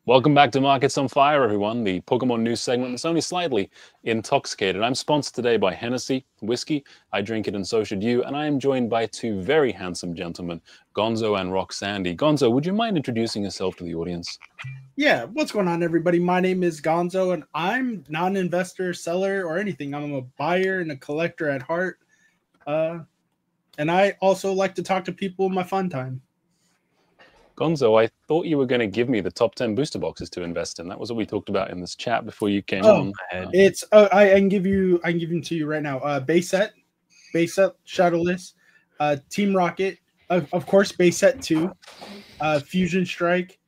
Welcome back to Markets on Fire, everyone, the Pokemon news segment that's only slightly intoxicated. I'm sponsored today by Hennessy Whiskey. I drink it and so should you. And I am joined by two very handsome gentlemen, Gonzo and Rock Sandy. Gonzo, would you mind introducing yourself to the audience? Yeah, what's going on, everybody? My name is Gonzo, and I'm not an investor, seller, or anything. I'm a buyer and a collector at heart. And I also like to talk to people in my fun time. Gonzo, I thought you were going to give me the top 10 booster boxes to invest in. That was what we talked about in this chat before you came on. It's I can give them to you right now. Base set, Shadowless, Team Rocket, of course, base set 2, Fusion Strike,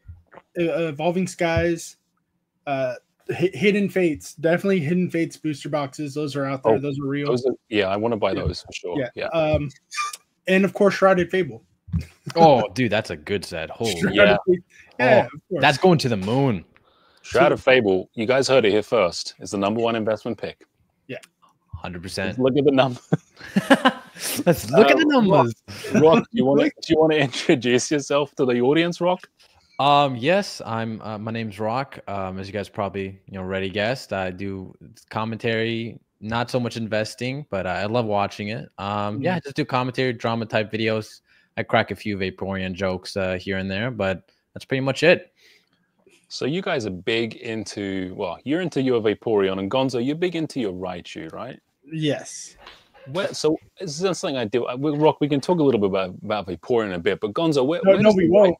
Evolving Skies, Hidden Fates, definitely Hidden Fates booster boxes. Those are out there. Those are real. Yeah, I want to buy those for sure. Yeah. And of course, Shrouded Fable. Oh, dude, that's a good set. Holy yeah. Yeah, that's going to the moon. Shrouded Fable, you guys heard it here first, is the #1 investment pick. Yeah. 100%. Look at the number. Let's look at the numbers. Rock, do you want to introduce yourself to the audience, Rock? Yes, I'm my name's Rock. As you guys probably already guessed, I do commentary, not so much investing, but I love watching it. Yeah, I just do commentary, drama type videos. I crack a few Vaporeon jokes here and there, but that's pretty much it. So you guys are big into, well, you're into your Vaporeon, and Gonzo, you're big into your Raichu, right? Yes. So this is something I do. Rock, we can talk a little bit about Vaporeon in a bit, but Gonzo, where we won't.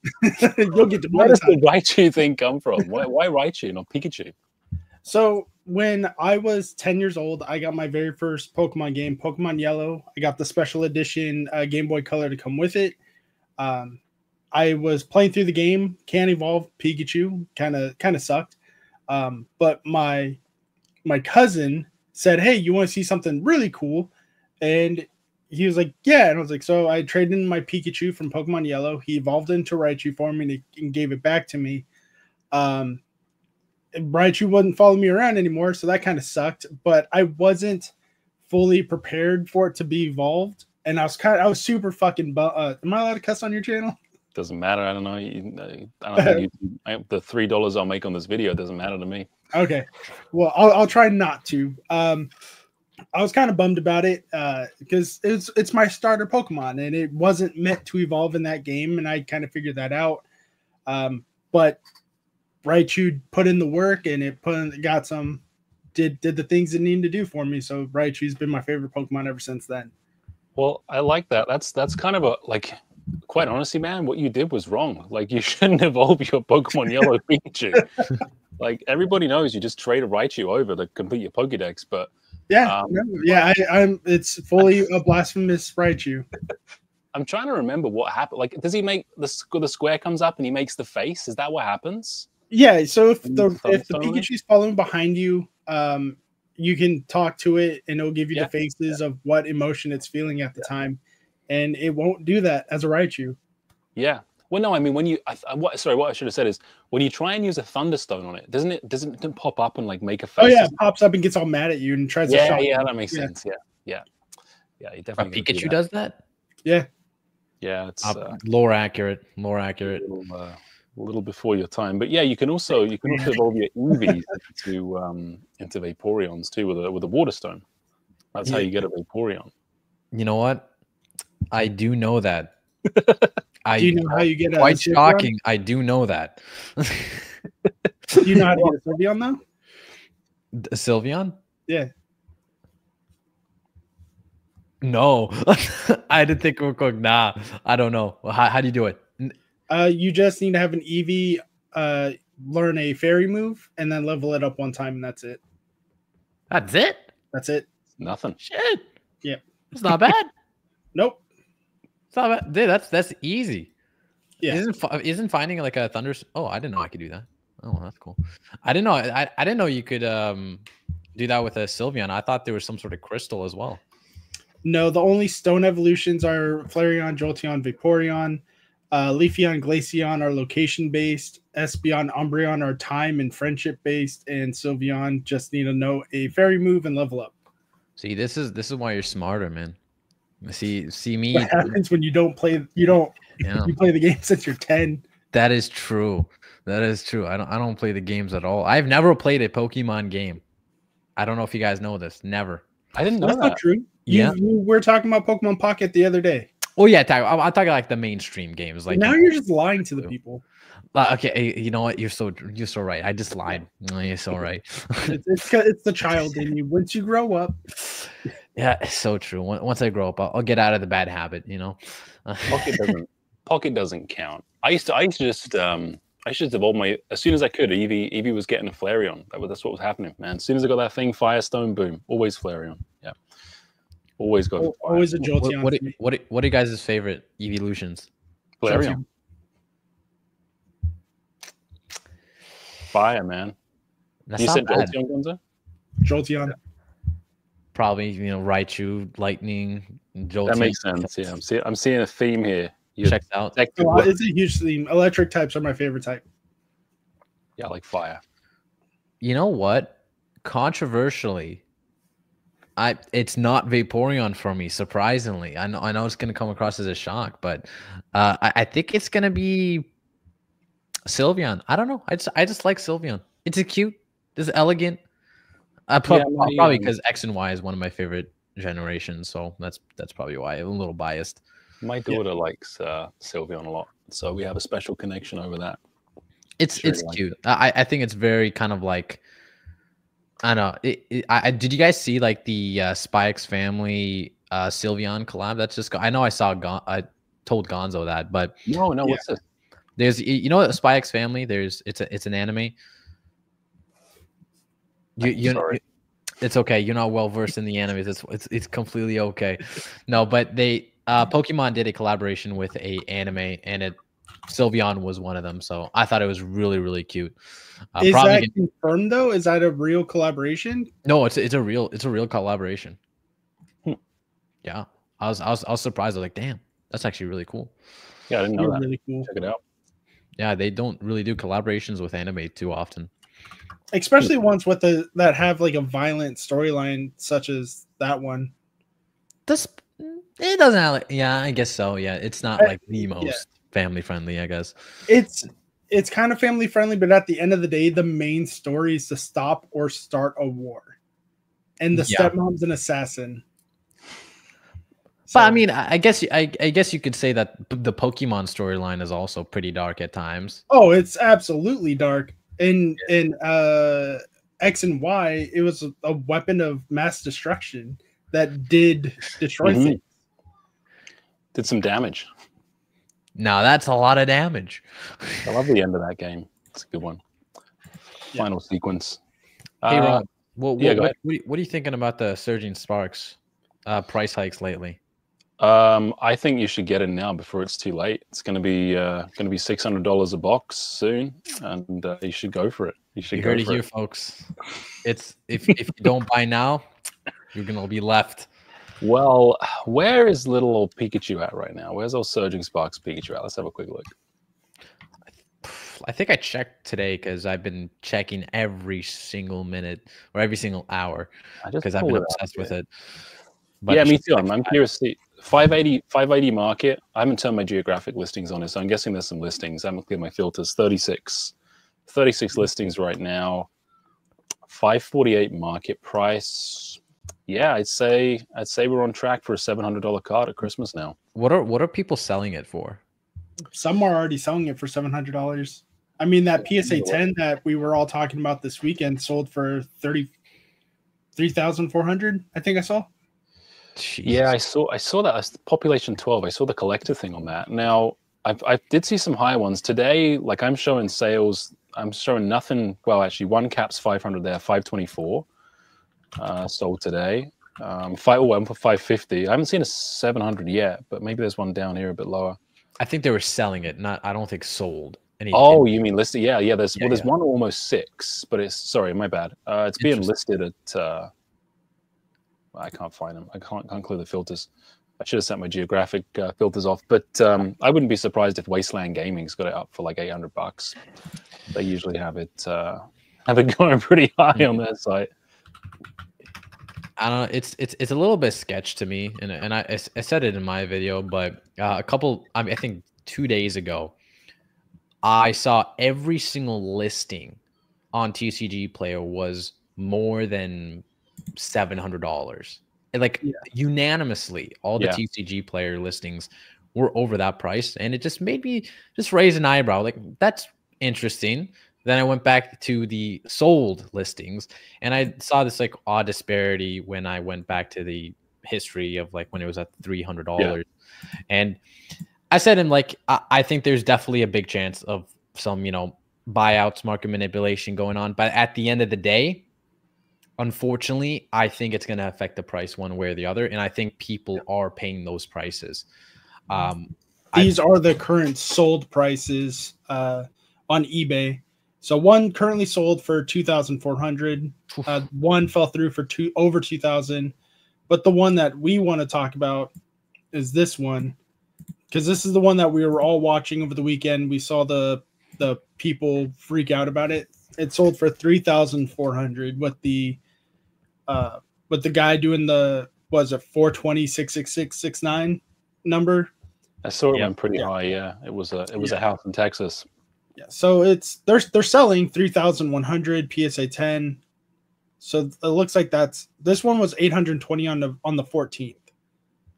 You'll get to where does the Raichu thing come from? Why Raichu, not Pikachu? So when I was 10 years old, I got my very first Pokemon game, Pokemon Yellow. I got the special edition Game Boy Color to come with it. I was playing through the game, can't evolve Pikachu, kind of sucked. But my cousin said, "Hey, you want to see something really cool?" And he was like, "Yeah." And I was like, so I traded in my Pikachu from Pokemon Yellow. He evolved into Raichu for me and gave it back to me. Raichu wouldn't follow me around anymore, so that kind of sucked. But I wasn't fully prepared for it to be evolved, and I was super fucking. Am I allowed to cuss on your channel? Doesn't matter. I don't know. I don't think the $3 I'll make on this video doesn't matter to me. Okay, well, I'll try not to. I was kind of bummed about it because it's my starter Pokemon, and it wasn't meant to evolve in that game, and I kind of figured that out. But Raichu put in the work, and it did the things it needed to do for me. So Raichu's been my favorite Pokemon ever since then. Well, I like that. That's kind of a, like, quite honestly, man, what you did was wrong. Like, you shouldn't evolve your Pokemon Yellow Pikachu. Like, everybody knows you just trade a Raichu over to complete your Pokedex, but it's fully a blasphemous Raichu. I'm trying to remember what happened. Like, does he make the square comes up and he makes the face? Is that what happens? Yeah. So if the Pikachu's following behind you, you can talk to it, and it'll give you the faces of what emotion it's feeling at the time, and it won't do that as a Raichu. Yeah. Well, no, I mean, when you, what I should have said is, when you try and use a Thunderstone on it, doesn't it pop up and like make a face? Oh yeah, it pops up and gets all mad at you and tries to shock you. Yeah, that makes sense. Yeah. He definitely Pikachu does that. Yeah. It's lore accurate. A little before your time, but yeah, you can also evolve your Eevees into Vaporeons too with a Water Stone. That's how you get a Vaporeon. You know what? I do know that. Do you know how you get quite shocking? I do know that. Do you know how to get a Sylveon though? A Sylveon? Yeah. No, I didn't think we were going. Nah, I don't know. How do you do it? You just need to have an Eevee learn a fairy move and then level it up one time, and that's it. That's it? That's it. Nothing. Shit. Yeah. It's not bad. Nope. It's not bad. Dude, that's easy. Yeah. Isn't finding like a thunder? Oh, I didn't know I could do that. Oh, that's cool. I didn't know. I didn't know you could do that with a Sylveon. I thought there was some sort of crystal as well. No, the only stone evolutions are Flareon, Jolteon, Vaporeon. Leafeon, Glaceon are location-based. Espeon, Umbreon are time and friendship-based. And Sylveon just need to know a fairy move and level up. See, this is why you're smarter, man. See me. What happens when you don't play? You play the game since you're 10. That is true. That is true. I don't play the games at all. I've never played a Pokemon game. I don't know if you guys know this. Never. I didn't know That's that. not true. Yeah. You were talking about Pokemon Pocket the other day. Oh yeah, I'm talking like the mainstream games. Like Now you're just lying to the people. okay, you know what? You're so right. I just lied. Oh, you're so right. It's the child in you. Once you grow up, yeah, it's so true. Once I grow up, I'll get out of the bad habit. You know. Pocket doesn't count. I used to just I should have evolved my as soon as I could. Eevee was getting a Flareon. That's what was happening, man. As soon as I got that thing, Firestone, boom, always Flareon. Yeah, always go. For always a Jolteon. What are you guys' favorite evolutions? Flareon. Fire, man. That's you not said bad. Jolteon, Gonzo? Jolteon. Probably Raichu, Lightning, Jolteon. That makes sense. Yeah, I'm seeing a theme here. Checked out. It's a huge theme. Electric types are my favorite type. Yeah, like fire. You know what? Controversially, it's not Vaporeon for me. Surprisingly, I know it's going to come across as a shock, but I think it's going to be Sylveon. I don't know. I just like Sylveon. It's cute. It's elegant. Probably because X and Y is one of my favorite generations, so that's probably why I'm a little biased. My daughter likes Sylveon a lot, so we have a special connection over that. It's cute. I think it's very kind of like I don't know. Did you guys see like the Spy X Family Sylveon collab? That's just I know I told Gonzo that, but no, what's this? There's Spy X Family. It's an anime. Sorry. It's okay. You're not well versed in the animes. It's completely okay. No, but they Pokemon did a collaboration with a anime, and Sylveon was one of them. So I thought it was really, really cute. Is that confirmed though? Is that a real collaboration? No, it's a real collaboration. Yeah, I was surprised. I was like, damn, that's actually really cool. Yeah, I didn't know that. Really cool. Check it out. Yeah, they don't really do collaborations with anime too often. Especially ones with that have like a violent storyline, such as that one. It doesn't have, yeah, I guess so. Yeah, it's not like the most family friendly, I guess. It's kind of family friendly, but at the end of the day, the main story is to stop or start a war, and the stepmom's an assassin. But I mean, I guess you could say that the Pokemon storyline is also pretty dark at times. Oh, it's absolutely dark. In X and Y, it was a weapon of mass destruction that did destroy things. Did some damage. Now that's a lot of damage. I love the end of that game. It's a good one. Final sequence. Hey Rob, what are you thinking about the surging Sparks price hikes lately? I think you should get it now before it's too late. It's going to be $600 a box soon, and you should go for it. You heard it here, folks. It's if you don't buy now, you're gonna be left. Well, where is little old Pikachu at right now? Where's old Surging Sparks Pikachu at? Let's have a quick look. I think I checked today because I've been checking every single minute or every single hour because I've been obsessed with it. But yeah, me too. I'm curious to see. 580 market. I haven't turned my geographic listings on it, so I'm guessing there's some listings. I haven't cleared my filters. 36 listings right now. 548 market price. Yeah, I'd say we're on track for a $700 card at Christmas now. What are people selling it for? Some are already selling it for $700. I mean, that PSA 10 that we were all talking about this weekend sold for $33,400. I think I saw. Jesus. Yeah, I saw that as population 12. I saw the collector thing on that. Now I did see some higher ones today. Like I'm showing sales. I'm showing nothing. Well, actually, one cap's 500 there, 524 sold today. One for 550. I haven't seen a 700 yet, but maybe there's one down here a bit lower. I think they were selling it, I don't think sold. Oh, you mean listed? Yeah. There's one almost 6, but sorry, my bad. It's being listed at. I can't find them. I can't clear the filters. I should have set my geographic filters off, but I wouldn't be surprised if Wasteland Gaming's got it up for like $800. They usually have it going pretty high on their site. I don't know. It's a little bit sketch to me, and I said it in my video, but I think 2 days ago, I saw every single listing on TCG Player was more than $700. And like unanimously, all the TCG Player listings were over that price, and it just made me just raise an eyebrow. Like, that's interesting. Then I went back to the sold listings, and I saw this like odd disparity when I went back to the history of like when it was at $300. And I said, "I'm like, I think there's definitely a big chance of some, buyouts, market manipulation going on. But at the end of the day, unfortunately, I think it's going to affect the price one way or the other. And I think people are paying those prices. These are the current sold prices on eBay. So one currently sold for 2,400. One fell through for over 2,000. But the one that we want to talk about is this one, because this is the one that we were all watching over the weekend. We saw the people freak out about it. It sold for 3,400 with the guy doing the 420-66669 number. I saw it went pretty high. Yeah, it was a house in Texas. Yeah, so they're selling 3,100 PSA 10. So it looks like this one was 820 on the 14th.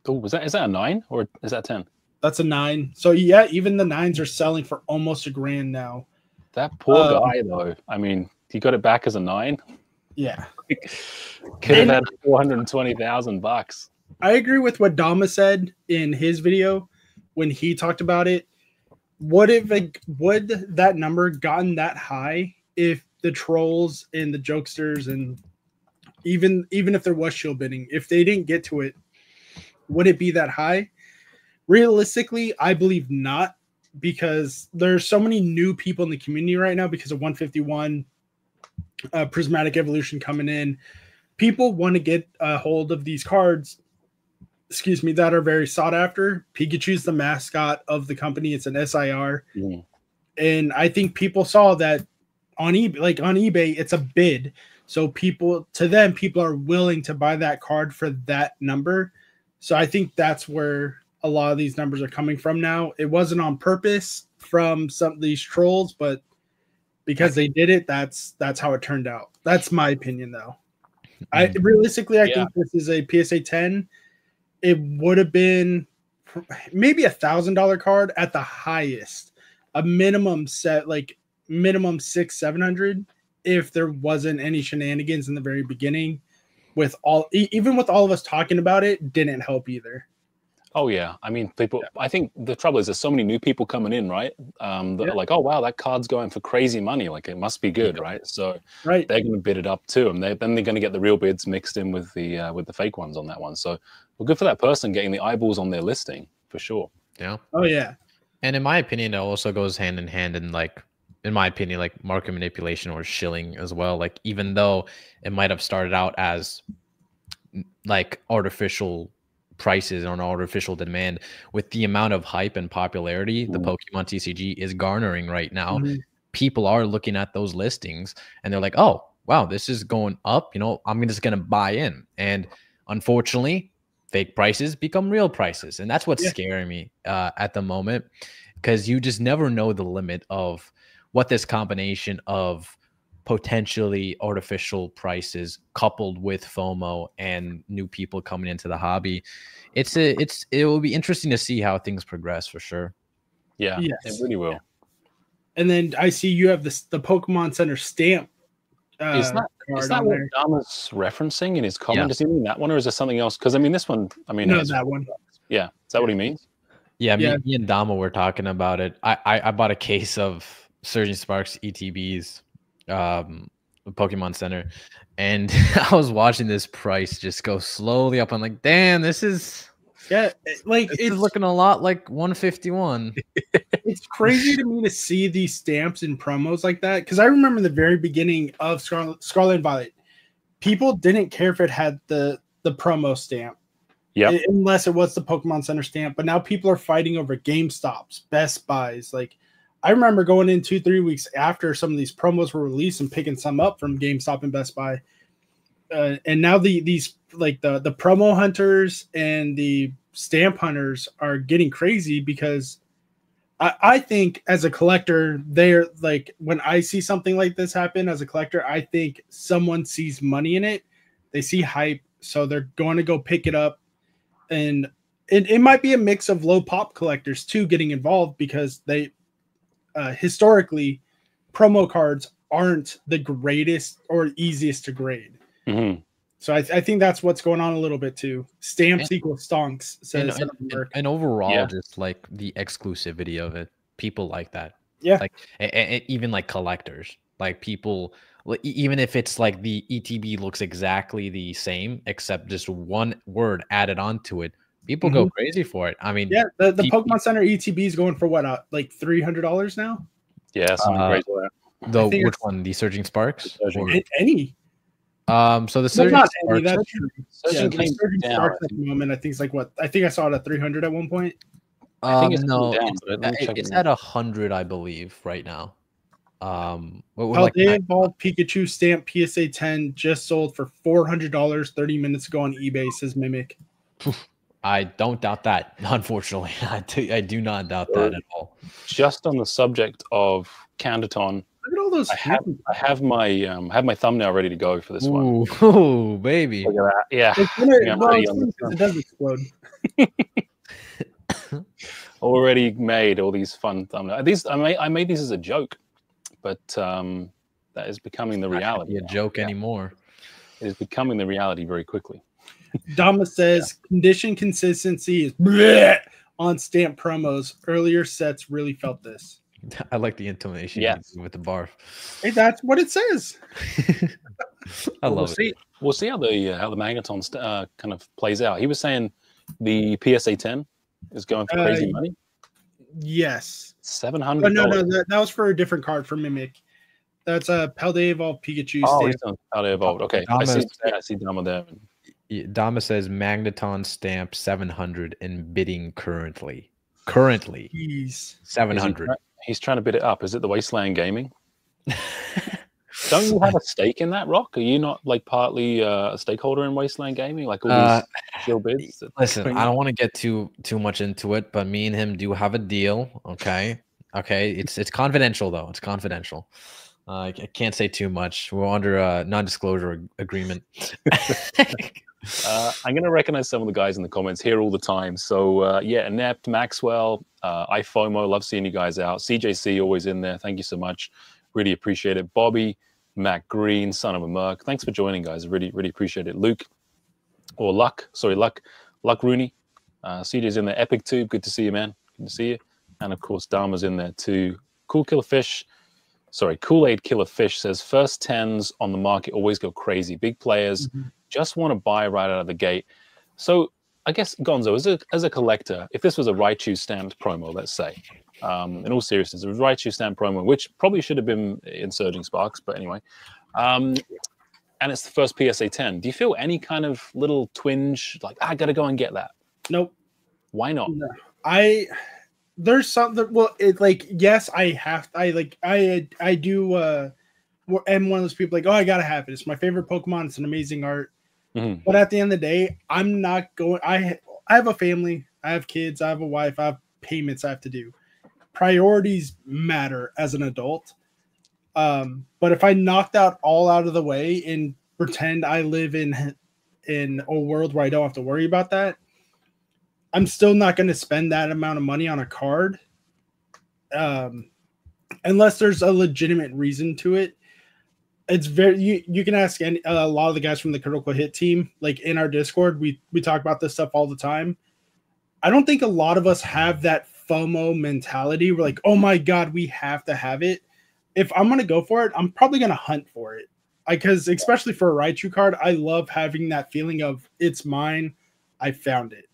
Oh, is that a 9 or is that 10? That's a 9. So yeah, even the 9s are selling for almost $1,000 now. That poor guy though. I mean, he got it back as a 9. Yeah. Could have had $420,000. I agree with what Dama said in his video when he talked about it. Would that number gotten that high if the trolls and the jokesters and even if there was shield bidding, if they didn't get to it, would it be that high? Realistically, I believe not, because there's so many new people in the community right now because of 151 Prismatic Evolution coming in. People want to get a hold of these cards, that are very sought after. Pikachu's the mascot of the company. It's an SIR. And I think people saw that on eBay, it's a bid. So people are willing to buy that card for that number. So I think that's where a lot of these numbers are coming from now. It wasn't on purpose from some of these trolls, but because they did it, that's how it turned out. That's my opinion, though. I think this is a PSA 10. It would have been maybe $1,000 card at the highest, a minimum set, like minimum 600-700, if there wasn't any shenanigans in the very beginning. Even with all of us talking about it, didn't help either. Oh yeah, I mean, people. I think the trouble is there's so many new people coming in, right? That are like, oh wow, that card's going for crazy money. Like, it must be good, right? So they're going to bid it up too, and then they're going to get the real bids mixed in with the fake ones on that one. So, well, good for that person getting the eyeballs on their listing for sure. Yeah. Oh yeah. And in my opinion, it also goes hand in hand in market manipulation or shilling as well. Like, even though it might have started out as like artificial prices or an artificial demand, with the amount of hype and popularity the Pokemon TCG is garnering right now, people are looking at those listings and they're like, oh wow, this is going up, I'm just gonna buy in. And unfortunately, fake prices become real prices, and that's what's scaring me at the moment, because you just never know the limit of what this combination of potentially artificial prices coupled with FOMO and new people coming into the hobby. It will be interesting to see how things progress for sure. Yeah, it really will. And then I see you have the Pokemon Center stamp. Is that what Dama's referencing in his comment? Does he mean that one, or is there something else? Because I mean, this one, that one. Yeah, is that what he means? Yeah, me and Dama were talking about it. I bought a case of Surging Sparks ETBs, Pokemon Center, and I was watching this price just go slowly up. I'm like, damn, this is it's looking a lot like 151. It's crazy to me to see these stamps and promos like that, because I remember in the very beginning of Scarlet and Violet, people didn't care if it had the promo stamp, unless it was the Pokemon Center stamp. But now people are fighting over GameStops, Best Buys. Like, I remember going in 2-3 weeks after some of these promos were released and picking some up from GameStop and Best Buy. And now these the promo hunters and the stamp hunters are getting crazy, because I think as a collector, they're like, when I see something like this happen as a collector, I think someone sees money in it. They see hype, so they're going to go pick it up. And it might be a mix of low pop collectors too getting involved, because they historically promo cards aren't the greatest or easiest to grade. Mm-hmm. So I think that's what's going on a little bit too. Stamps equal stonks, says and overall, just like the exclusivity of it, people like that. Yeah, like even like collectors, like people, even if it's like the ETB looks exactly the same except just one word added onto it, people go crazy for it. I mean, yeah, the Pokemon Center ETB is going for what, like $300 now? Yeah, something crazy like that. Which one? The Surging Sparks? Any? So the Surging Sparks, Surging Sparks at the moment, I think it's like what? I think I saw it at 300 at one point. I think it's no, down, it's at 100, I believe, right now. Like Evolved Pikachu stamp PSA 10 just sold for $400 30 minutes ago on eBay, says Mimic. I don't doubt that. Unfortunately, I do not doubt that at all. Just on the subject of Candaton, look at all those. I have my thumbnail ready to go for this one. Ooh, baby! Look at that. Yeah, it does explode. Already made all these fun thumbnails. I made these as a joke, but that is becoming the reality. Not a joke anymore. It is becoming the reality very quickly. Dama says condition consistency is bleh on stamp promos. Earlier sets really felt this. I like the intonation with the barf. Hey, that's what it says. I love it. We'll see how the Magneton kind of plays out. He was saying the PSA 10 is going for crazy money. Yes, $700. Oh, no, that was for a different card for Mimic. That's a Paldea Evolved Pikachu. Oh, he's on Paldea Evolved. Okay, I see Dama there. Dama says Magneton stamp 700 and bidding currently. Jeez. 700. He's trying to bid it up. Is it the Wasteland Gaming? Don't you have a stake in that, Rock? Are you not like partly a stakeholder in Wasteland Gaming? Like all these shield bids? Listen, I don't want to get too much into it, but me and him do have a deal. Okay. It's confidential though. It's confidential. I can't say too much. We're under a non-disclosure agreement. I'm going to recognize some of the guys in the comments here all the time. So, Inept, Maxwell, iFOMO, love seeing you guys out. CJC, always in there. Thank you so much. Really appreciate it. Bobby, Matt Green, son of a Merc. Thanks for joining, guys. Really, really appreciate it. Luke, or Luck Rooney. CJ's in there. Epic Tube, good to see you, man. Good to see you. And, of course, Dharma's in there too. Kool-Aid Killer Fish says, first 10s on the market always go crazy. Big players just want to buy right out of the gate. So I guess, Gonzo, as a collector, if this was a Raichu stamped promo, let's say, in all seriousness, it was Raichu stamped promo, which probably should have been in Surging Sparks, but anyway, and it's the first PSA 10. Do you feel any kind of little twinge, like, I got to go and get that? Nope. Why not? No. There's something. Well, it like yes, I do. I'm one of those people like, oh, I gotta have it. It's my favorite Pokemon. It's an amazing art. But at the end of the day, I'm not going. I have a family. I have kids. I have a wife. I have payments I have to do. Priorities matter as an adult. But if I knock that all out of the way and pretend I live in a world where I don't have to worry about that, I'm still not going to spend that amount of money on a card unless there's a legitimate reason to it. It's very you can ask a lot of the guys from the Critical Hit team, like in our Discord, we talk about this stuff all the time. I don't think a lot of us have that FOMO mentality. We're like, oh my God, we have to have it. If I'm going to go for it, I'm probably going to hunt for it. Because especially for a Raichu card, I love having that feeling of it's mine. I found it.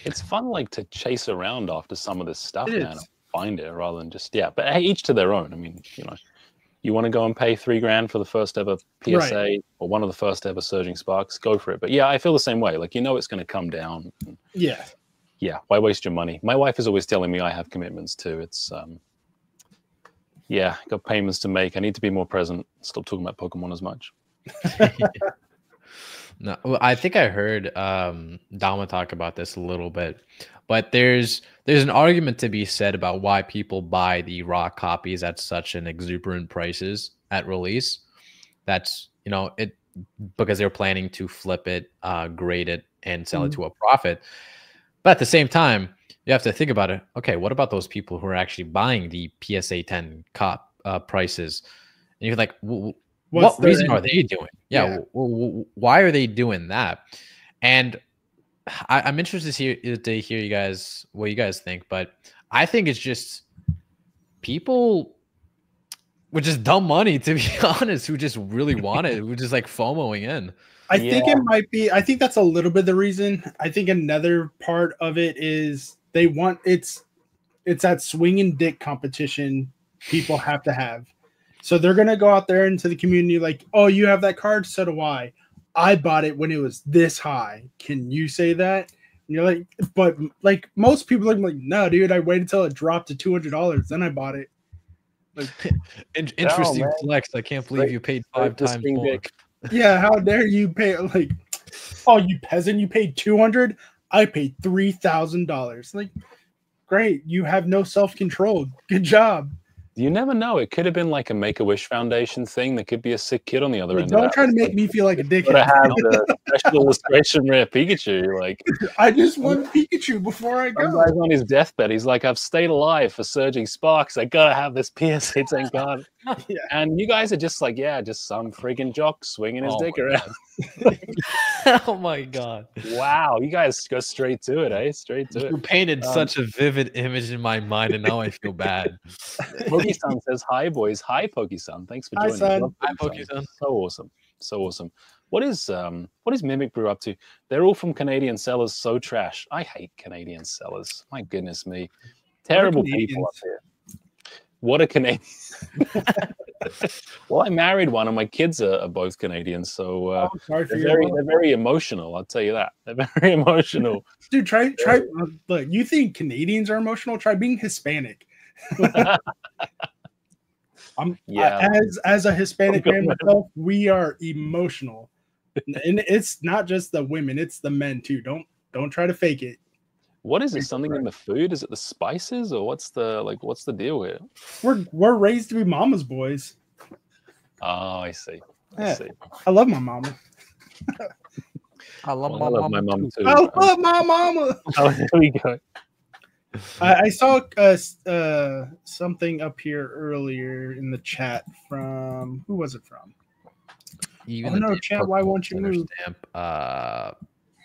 It's fun, like, to chase around after some of this stuff, man, and find it rather than just, but hey, each to their own. I mean, you want to go and pay $3,000 for the first ever PSA or one of the first ever Surging Sparks, go for it. But yeah, I feel the same way. Like, it's going to come down. Yeah. Why waste your money? My wife is always telling me I have commitments too. It's, got payments to make. I need to be more present. Stop talking about Pokemon as much. No, well, I think I heard Dama talk about this a little bit, but there's an argument to be said about why people buy the raw copies at such an exuberant prices at release. That's it because they're planning to flip it, grade it, and sell it to a profit. But at the same time, you have to think about it. Okay, what about those people who are actually buying the PSA 10 cop prices? And you're like, what reason are they doing? Yeah. Why are they doing that? And I'm interested to hear you guys what you guys think, but I think it's just people with just dumb money, to be honest, who just really want it, who just like FOMOing in. I think it might be. I think that's a little bit the reason. I think another part of it is they want it's that swinging dick competition people have to have. So they're gonna go out there into the community like, oh, you have that card, so do I. I bought it when it was this high. Can you say that? And you're like, but like most people are like, no, dude, I waited until it dropped to $200, then I bought it. Like, interesting flex. I can't believe you paid 5 times more. Yeah, how dare you pay like, oh, you peasant, you paid $200, I paid $3,000. Like, great, you have no self-control. Good job. You never know. It could have been like a Make-A-Wish Foundation thing. There could be a sick kid on the other end. Don't try to make me feel like a dickhead. But I have the special illustration rare Pikachu. Like, I just want Pikachu before I go. Some guy's on his deathbed. He's like, I've stayed alive for Surging Sparks. I gotta have this PSA 10 card. Yeah. And you guys are just like, yeah, just some freaking jock swinging his dick around. Oh my god! Wow, you guys go straight to it, eh? Straight to it. You painted such a vivid image in my mind, and now I feel bad. Poke-san says, "Hi, boys. Hi, Poke-san. Thanks for joining." Hi, Poke-san. So awesome, so awesome. What is Mimic Brew up to? They're all from Canadian sellers. So trash. I hate Canadian sellers. My goodness me, terrible people up here. What a Canadian. Well, I married one, and my kids are both Canadians, so they're very emotional. I'll tell you that. They're very emotional. Dude, try. Look, you think Canadians are emotional? Try being Hispanic. As a Hispanic man myself, we are emotional, and it's not just the women; it's the men too. Don't try to fake it. What is it? Something in the food? Is it the spices, or what's the deal here? We're raised to be mama's boys. Oh, I see. I see. I love my mama. I love my mom too. I love my mama. Oh, there we go. I saw something up here earlier in the chat from who was it from? Chat. Why won't you move?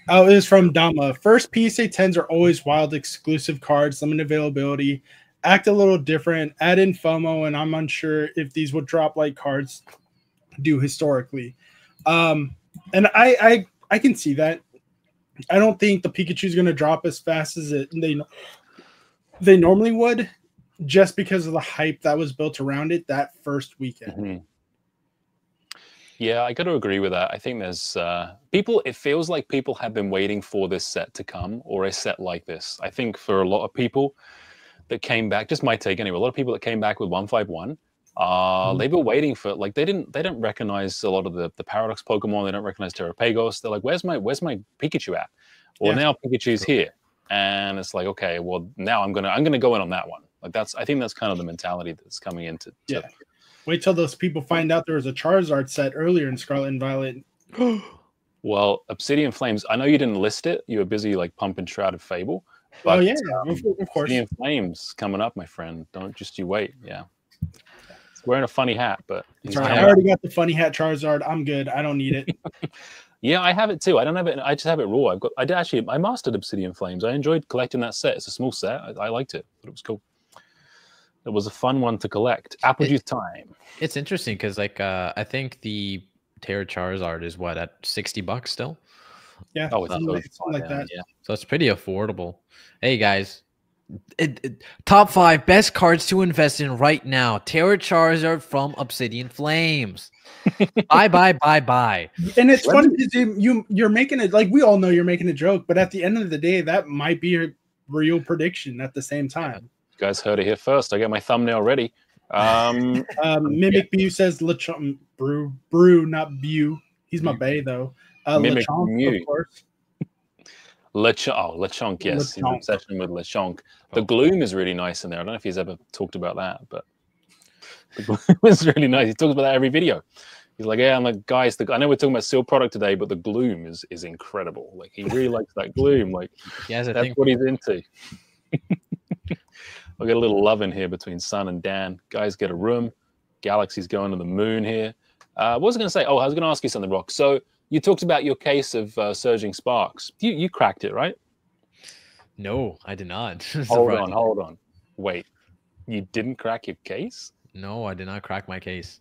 Oh, it was from Dama. First PSA 10s are always wild exclusive cards, limited availability, act a little different, add in FOMO, and I'm unsure if these would drop like cards do historically. And I can see that. I don't think the Pikachu is going to drop as fast as they normally would, just because of the hype that was built around it that first weekend. Mm-hmm. Yeah, I got to agree with that. I think there's people, it feels like people have been waiting for this set to come, or a set like this. I think for a lot of people that came back, just my take anyway, a lot of people that came back with 151, they were waiting for, like, they didn't recognize a lot of the Paradox Pokemon. They don't recognize Terrapagos. They're like, where's my Pikachu at? Well, now Pikachu's here. And it's like, okay, well, now I'm gonna go in on that one. Like, I think that's kind of the mentality that's coming into. Wait till those people find out there was a Charizard set earlier in Scarlet and Violet. Well, Obsidian Flames, I know you didn't list it. You were busy like pumping Shrouded Fable. But, of course. Obsidian Flames coming up, my friend. Don't just you wait. Yeah. He's wearing a funny hat, but I already got the funny hat Charizard. I'm good. I don't need it. Yeah, I have it too. I don't have it. I just have it raw. I mastered Obsidian Flames. I enjoyed collecting that set. It's a small set. I liked it, but it was cool. It was a fun one to collect. Apple Juice time. It's interesting because, like, I think the Terra Charizard is what, at $60 still? Yeah. Oh, it's like that. Yeah. So it's pretty affordable. Hey guys, top 5 best cards to invest in right now. Terra Charizard from Obsidian Flames. Bye. And it's funny because you're making it, like, we all know you're making a joke, but at the end of the day, that might be a real prediction at the same time. You guys heard it here first. I got my thumbnail ready. Mimic Bew says Brew, not Bew. He's my bae though. Mimic Lechonk, Mew. of course. Lechonk, yes. His Lechonk. obsession with Lechonk. The Gloom is really nice in there. I don't know if he's ever talked about that, but the Gloom is really nice. He talks about that every video. He's like, yeah, I'm like, guys, I know we're talking about Seal product today, but the Gloom is incredible. Like, he really likes that Gloom. Like, that's what he's into. I'll get a little love in here between Sun and Dan. Guys get a room. Galaxy's going to the moon here. What was I going to say? Oh, I was going to ask you something, Rock. So you talked about your case of surging sparks. You cracked it, right? No, I did not. Hold on. Wait, you didn't crack your case? No, I did not crack my case.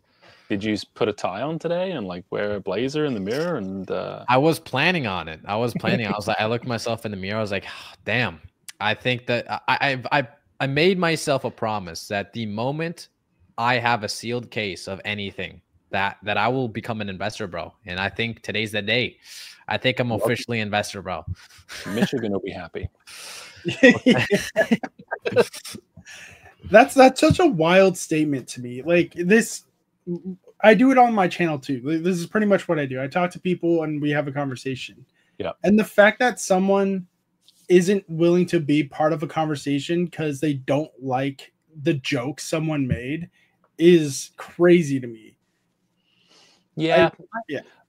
Did you put a tie on today and like wear a blazer in the mirror? And I was planning on it. I was like, I looked myself in the mirror. I was like, oh, damn. I think that I made myself a promise that the moment I have a sealed case of anything, that I will become an investor, bro. And I think today's the day. I think I'm officially an investor, bro. Michigan will be happy. That's such a wild statement to me. Like this, I do it on my channel too. This is pretty much what I do. I talk to people and we have a conversation. Yeah. And the fact that someone isn't willing to be part of a conversation because they don't like the joke someone made is crazy to me. Yeah.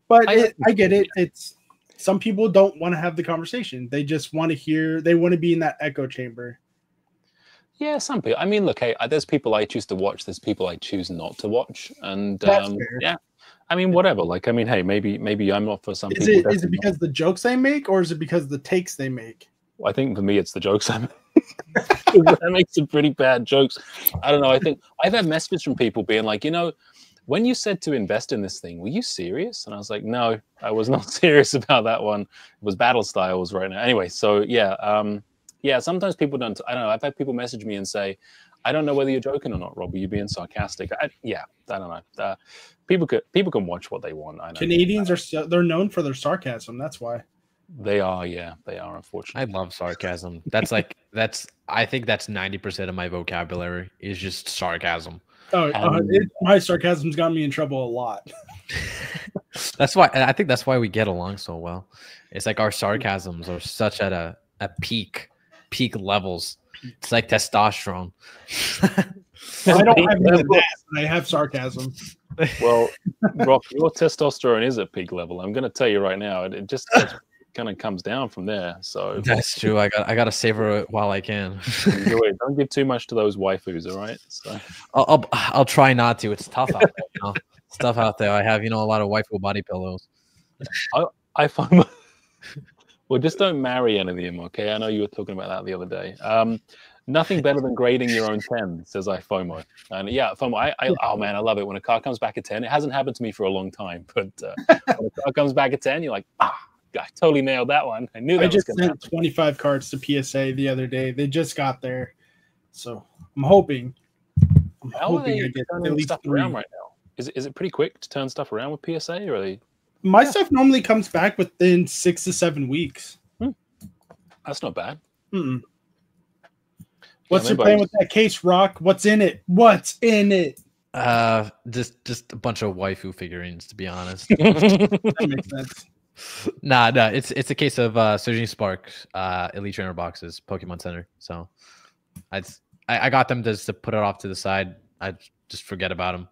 But I get it. It's some people don't want to have the conversation. They just want to hear, they want to be in that echo chamber. Yeah, some people. I mean, look, hey, there's people I choose to watch. There's people I choose not to watch, and yeah, I mean, whatever. Like, I mean, hey, maybe I'm not for some people. Is it because the jokes they make, or is it because the takes they make? Well, I think for me, it's the jokes I make. I make some pretty bad jokes. I don't know. I think I've had messages from people being like, when you said to invest in this thing, were you serious? And I was like, no, I was not serious about that one. It was Battle Styles right now. Anyway, so yeah. Yeah, sometimes people don't. I don't know. I've had people message me and say, "I don't know whether you're joking or not, Rob. Are you being sarcastic?" I don't know. People can watch what they want. I know. Canadians they're known for their sarcasm. That's why. They are. Yeah, they are. Unfortunately, I love sarcasm. I think that's 90% of my vocabulary is just sarcasm. My sarcasm's got me in trouble a lot. I think that's why we get along so well. It's like our sarcasms are such at a peak levels. It's like testosterone. I don't have that, but I have sarcasm. Well, Rock, your testosterone is at peak level. I'm going to tell you right now. It just kind of comes down from there. So that's true. I got to savor it while I can. Enjoy it. Don't give too much to those waifus. All right. So I'll try not to. It's tough out there. It's tough out there. I have a lot of waifu body pillows. I find. Well, just don't marry any of them, okay? I know you were talking about that the other day. Nothing better than grading your own 10, says FOMO. And yeah, FOMO, oh man, I love it. When a car comes back at 10, it hasn't happened to me for a long time, but when a car comes back at 10, you're like, I totally nailed that one. I knew that was going to happen. I just sent 25 cards to PSA the other day. They just got there. So I'm hoping I get at least stuff 3 around right now. Is it pretty quick to turn stuff around with PSA, or are they... My stuff normally comes back within 6 to 7 weeks. That's not bad. What's your plan with that case, Rock? What's in it? Just a bunch of waifu figurines, to be honest. That makes sense. Nah, it's a case of Surging Sparks, Elite Trainer boxes, Pokemon Center. So I got them just to put it off to the side. I just forget about them.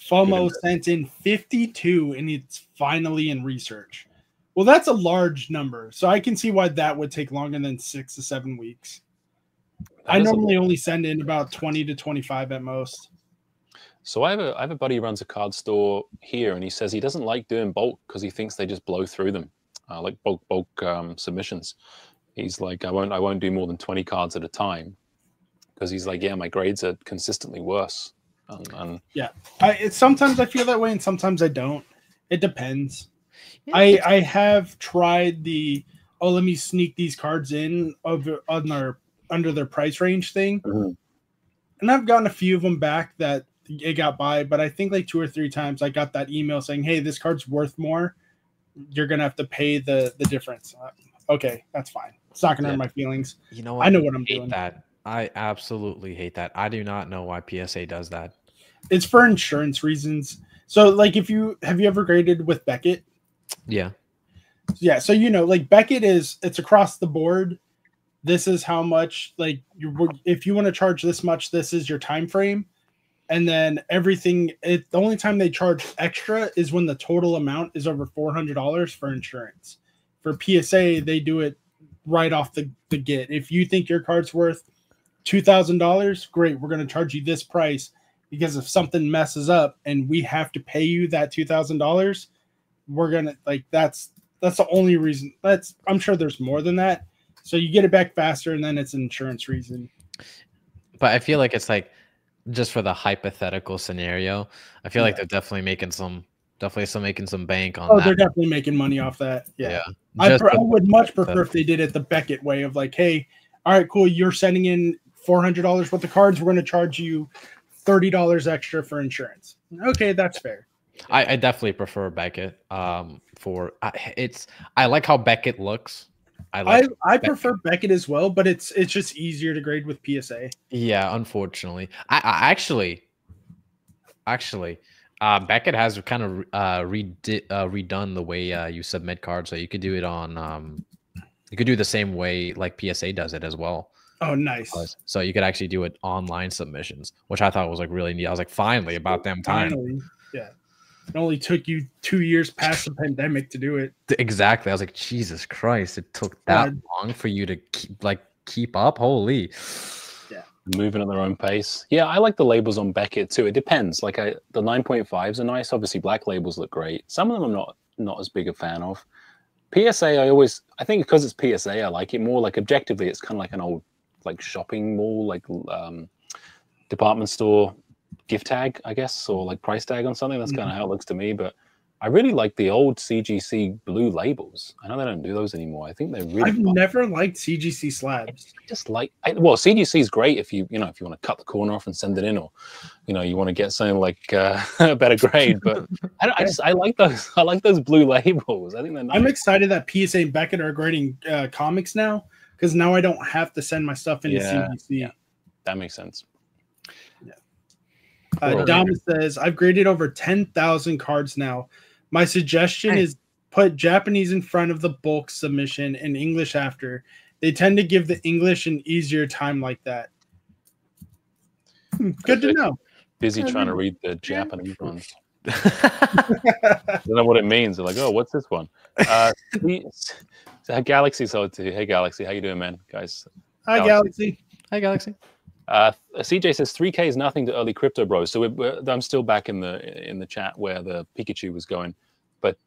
FOMO sent in 52 and it's finally in research. Well, that's a large number. So I can see why that would take longer than 6 to 7 weeks. I normally only send in about 20 to 25 at most. So I have a buddy who runs a card store here, and he says he doesn't like doing bulk because he thinks they just blow through them, like bulk submissions. He's like, I won't do more than 20 cards at a time because he's like, yeah, my grades are consistently worse. Yeah, sometimes I feel that way, and sometimes I don't. It depends. Yeah. I have tried let me sneak these cards in under their price range thing, and I've gotten a few of them back that it got by. But I think like 2 or 3 times I got that email saying, "Hey, this card's worth more. You're gonna have to pay the difference." Okay, that's fine. It's not gonna hurt my feelings. You know what? I know what I'm doing. That I absolutely hate that. I do not know why PSA does that. It's for insurance reasons. So, like, have you ever graded with Beckett? Yeah. Yeah, so like Beckett it's across the board. This is how much if you want to charge this much, this is your time frame. And then everything, the only time they charge extra is when the total amount is over $400 for insurance. For PSA, they do it right off the get. If you think your card's worth $2,000, great, we're going to charge you this price, because if something messes up and we have to pay you that $2,000, we're going to that's the only reason. I'm sure there's more than that. So you get it back faster, and then it's an insurance reason. But I feel like it's like, just for the hypothetical scenario, I feel like they're definitely making some bank on that. Oh, they're definitely making money off that. Yeah. I would much prefer if they did it the Beckett way of like, hey, all right, cool, you're sending in $400 worth of cards, we're going to charge you $30 extra for insurance. Okay, that's fair. I definitely prefer Beckett. I like how Beckett looks. I prefer Beckett as well, but it's just easier to grade with PSA. Yeah, unfortunately, I actually, Beckett has kind of redone the way you submit cards, so you could do it on you could do the same way like PSA does it as well. Oh, nice. So you could actually do it online submissions, which I thought was like really neat. I was like, finally, about damn time. Finally, yeah. It only took you 2 years past the pandemic to do it. Exactly. I was like, Jesus Christ, it took that long for you to keep up. Holy. Yeah. Moving at their own pace. Yeah, I like the labels on Beckett too. It depends. Like the 9.5s are nice. Obviously, black labels look great. Some of them I'm not as big a fan of. PSA, I think because it's PSA, I like it more. Like objectively, it's kind of like an old shopping mall, department store gift tag, I guess, or like price tag on something. That's kind of how it looks to me. But I really like the old CGC blue labels. I know they don't do those anymore. I think they're really I've never liked CGC slabs. I just CGC is great if you want to cut the corner off and send it in, or you want to get something like a better grade. But I like those. I like those blue labels. I think they're nice. I'm excited that PSA and Beckett are grading comics now, because now I don't have to send my stuff into CGC. Yeah, that makes sense. Dom says, I've graded over 10,000 cards now. My suggestion is put Japanese in front of the bulk submission and English after. They tend to give the English an easier time like that. Good to know. Busy trying to read the Japanese ones. I don't know what it means. They're like, oh, what's this one? Galaxy said to you, hey, Galaxy, how you doing, man? Guys. Hi, Galaxy. Hi, Galaxy. CJ says 3K is nothing to early crypto bros. So I'm still back in the chat where the Pikachu was going, but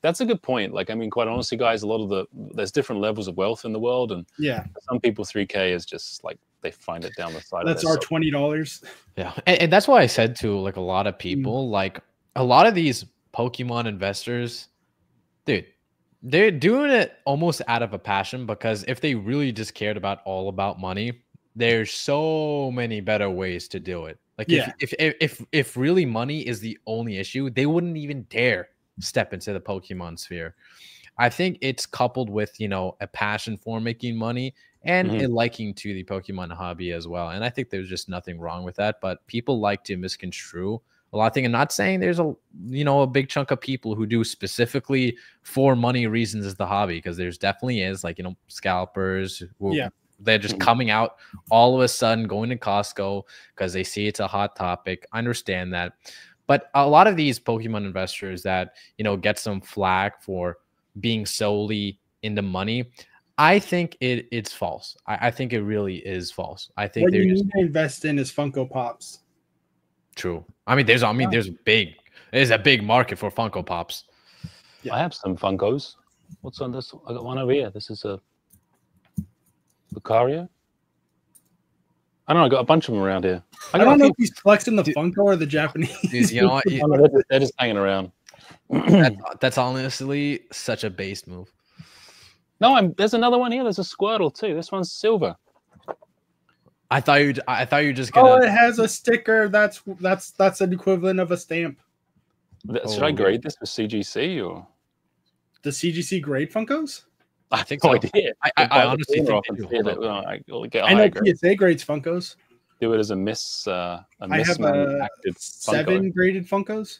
that's a good point. Like, I mean, quite honestly, guys, there's different levels of wealth in the world, and for some people 3K is just like they find it down the side. That's our $20. Yeah, and that's why I said to like a lot of people, like a lot of these Pokemon investors, dude, they're doing it almost out of a passion, because if they really just cared all about money, there's so many better ways to do it. Like if really money is the only issue, they wouldn't even dare step into the Pokemon sphere. I think it's coupled with, a passion for making money and a liking to the Pokemon hobby as well. And I think there's just nothing wrong with that, but people like to misconstrue a lot of things. I'm not saying there's a big chunk of people who do specifically for money reasons as the hobby, because there's definitely is scalpers who they're just coming out all of a sudden, going to Costco because they see it's a hot topic. I understand that. But a lot of these Pokemon investors that, get some flack for being solely into money, I think it's false. I think it really is false. I think what you need to invest in is Funko Pops. True. There's a big market for Funko Pops. Yeah. I have some Funkos. What's on this? I got one over here. This is a Lucario. I don't know. I got a bunch of them around here. I don't know if he's flexing the Funko or the Japanese. Dude, you know what? They're just hanging around. That's honestly such a base move. No, there's another one here. There's a Squirtle too. This one's silver. I thought you were just gonna. Oh, it has a sticker. That's an equivalent of a stamp. Should I grade this with CGC or the CGC grade Funkos? I think so. I honestly think I know PSA grades Funkos. Do it as a I have 7 graded Funkos.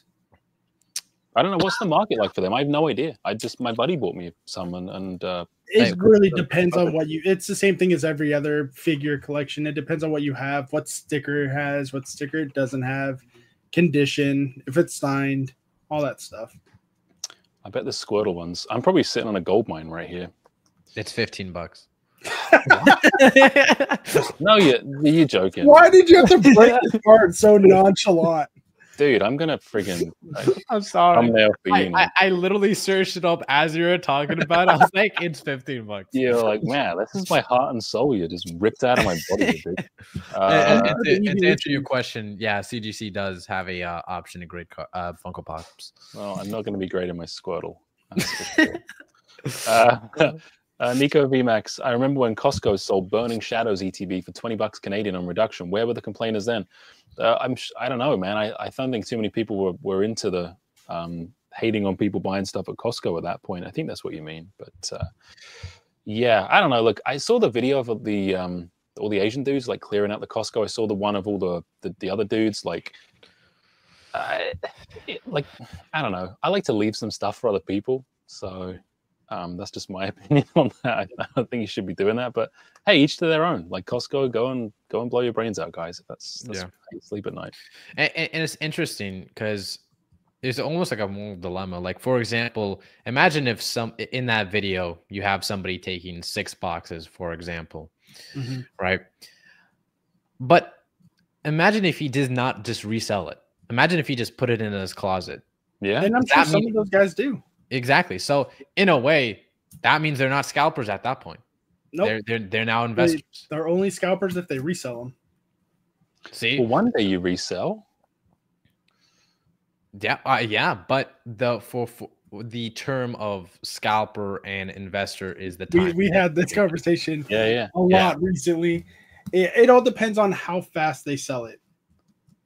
I don't know what's the market like for them. I have no idea. My buddy bought me some, and it really depends on what you. It's the same thing as every other figure collection. It depends on what you have, what sticker it has, what sticker it doesn't have, condition, if it's signed, all that stuff. I bet the Squirtle ones. I'm probably sitting on a gold mine right here. It's $15. No, you're joking. Why did you have to break the card so nonchalant? Dude, I'm gonna friggin' I'm sorry. I'm there for you. I literally searched it up as you were talking about it. I was like, it's $15. You're like, man, this is my heart and soul. You just ripped out of my body, dude. And to answer your question, yeah, CGC does have a option to grade Funko Pops. Well, I'm not gonna be grading my Squirtle. That's for sure. Nico VMAX, I remember when Costco sold Burning Shadows ETB for $20 Canadian on reduction. Where were the complainers then? I don't know, man. I don't think too many people were into the hating on people buying stuff at Costco at that point. I think that's what you mean. But yeah, I don't know. Look, I saw the video of the all the Asian dudes like clearing out the Costco. I saw the one of all the other dudes like I don't know. I like to leave some stuff for other people, so. That's just my opinion on that. I don't think you should be doing that, but hey, each to their own. Like Costco, go and blow your brains out, guys. That's how you sleep at night. And it's interesting because it's almost like a moral dilemma. Like, for example, imagine if in that video you have somebody taking 6 boxes, for example, right? But imagine if he did not just resell it. Imagine if he just put it in his closet. Yeah, and I'm sure some of those guys do. Exactly. So in a way, that means they're not scalpers at that point. Nope. They're now investors. They're only scalpers if they resell them. See, well, one day you resell. Yeah, yeah, but for the term of scalper and investor is the time. We had this conversation. A lot recently. It all depends on how fast they sell it.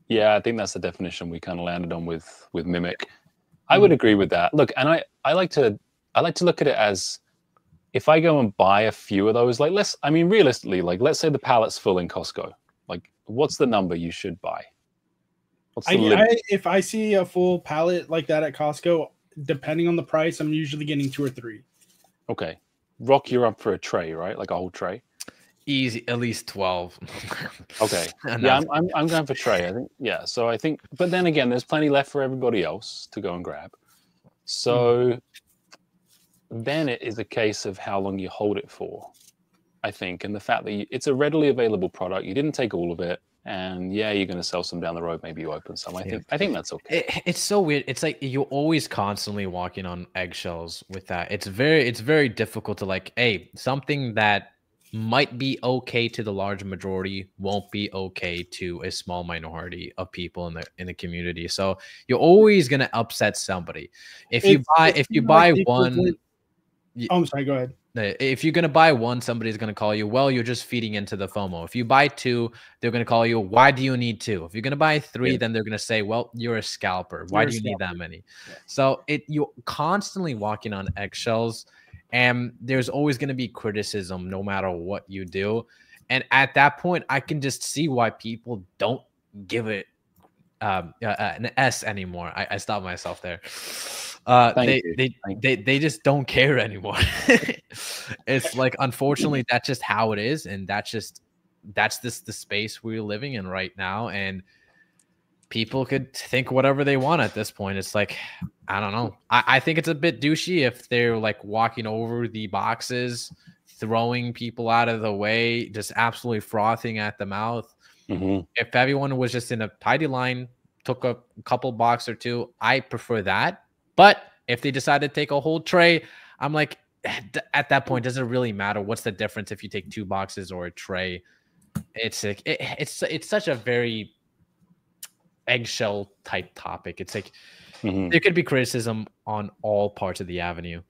Yeah, I think that's the definition we kind of landed on with Mimic. I would agree with that. Look, and I like to look at it as if I go and buy a few of those, like realistically, like let's say the pallet's full in Costco. Like, what's the number you should buy? What's the limit? If I see a full pallet like that at Costco, depending on the price, I'm usually getting 2 or 3. Okay. Rock, you're up for a tray, right? Like a whole tray? Easy, at least 12. Okay. Yeah, I'm going for tray. I think. Yeah. So I think, but then again, there's plenty left for everybody else to go and grab. So then it is a case of how long you hold it for, I think, and the fact that it's a readily available product. You didn't take all of it, and yeah, you're going to sell some down the road. Maybe you open some. I think that's okay. It's so weird. It's like you're always constantly walking on eggshells with that. It's very difficult to like, hey, something that might be okay to the large majority won't be okay to a small minority of people in the community. So you're always gonna upset somebody. If you buy one, I'm sorry, go ahead. If you're gonna buy one, somebody's gonna call you, well, you're just feeding into the FOMO. If you buy 2, they're gonna call you, why do you need 2? If you're gonna buy 3, then they're gonna say, well, you're a scalper. Why do you need that many? Yeah. So you're constantly walking on eggshells. And there's always going to be criticism no matter what you do. And at that point, I can just see why people don't give it an S anymore. I stopped myself there. They just don't care anymore. It's like, unfortunately, that's just how it is. And that's the space we're living in right now. And people could think whatever they want at this point. It's like, I don't know. I think it's a bit douchey if they're like walking over the boxes, throwing people out of the way, just absolutely frothing at the mouth. If everyone was just in a tidy line, took a couple box or 2, I prefer that. But if they decide to take a whole tray, I'm like, at that point, does it really matter? What's the difference if you take 2 boxes or a tray? It's like it's such a very eggshell type topic. It's like there could be criticism on all parts of the avenue.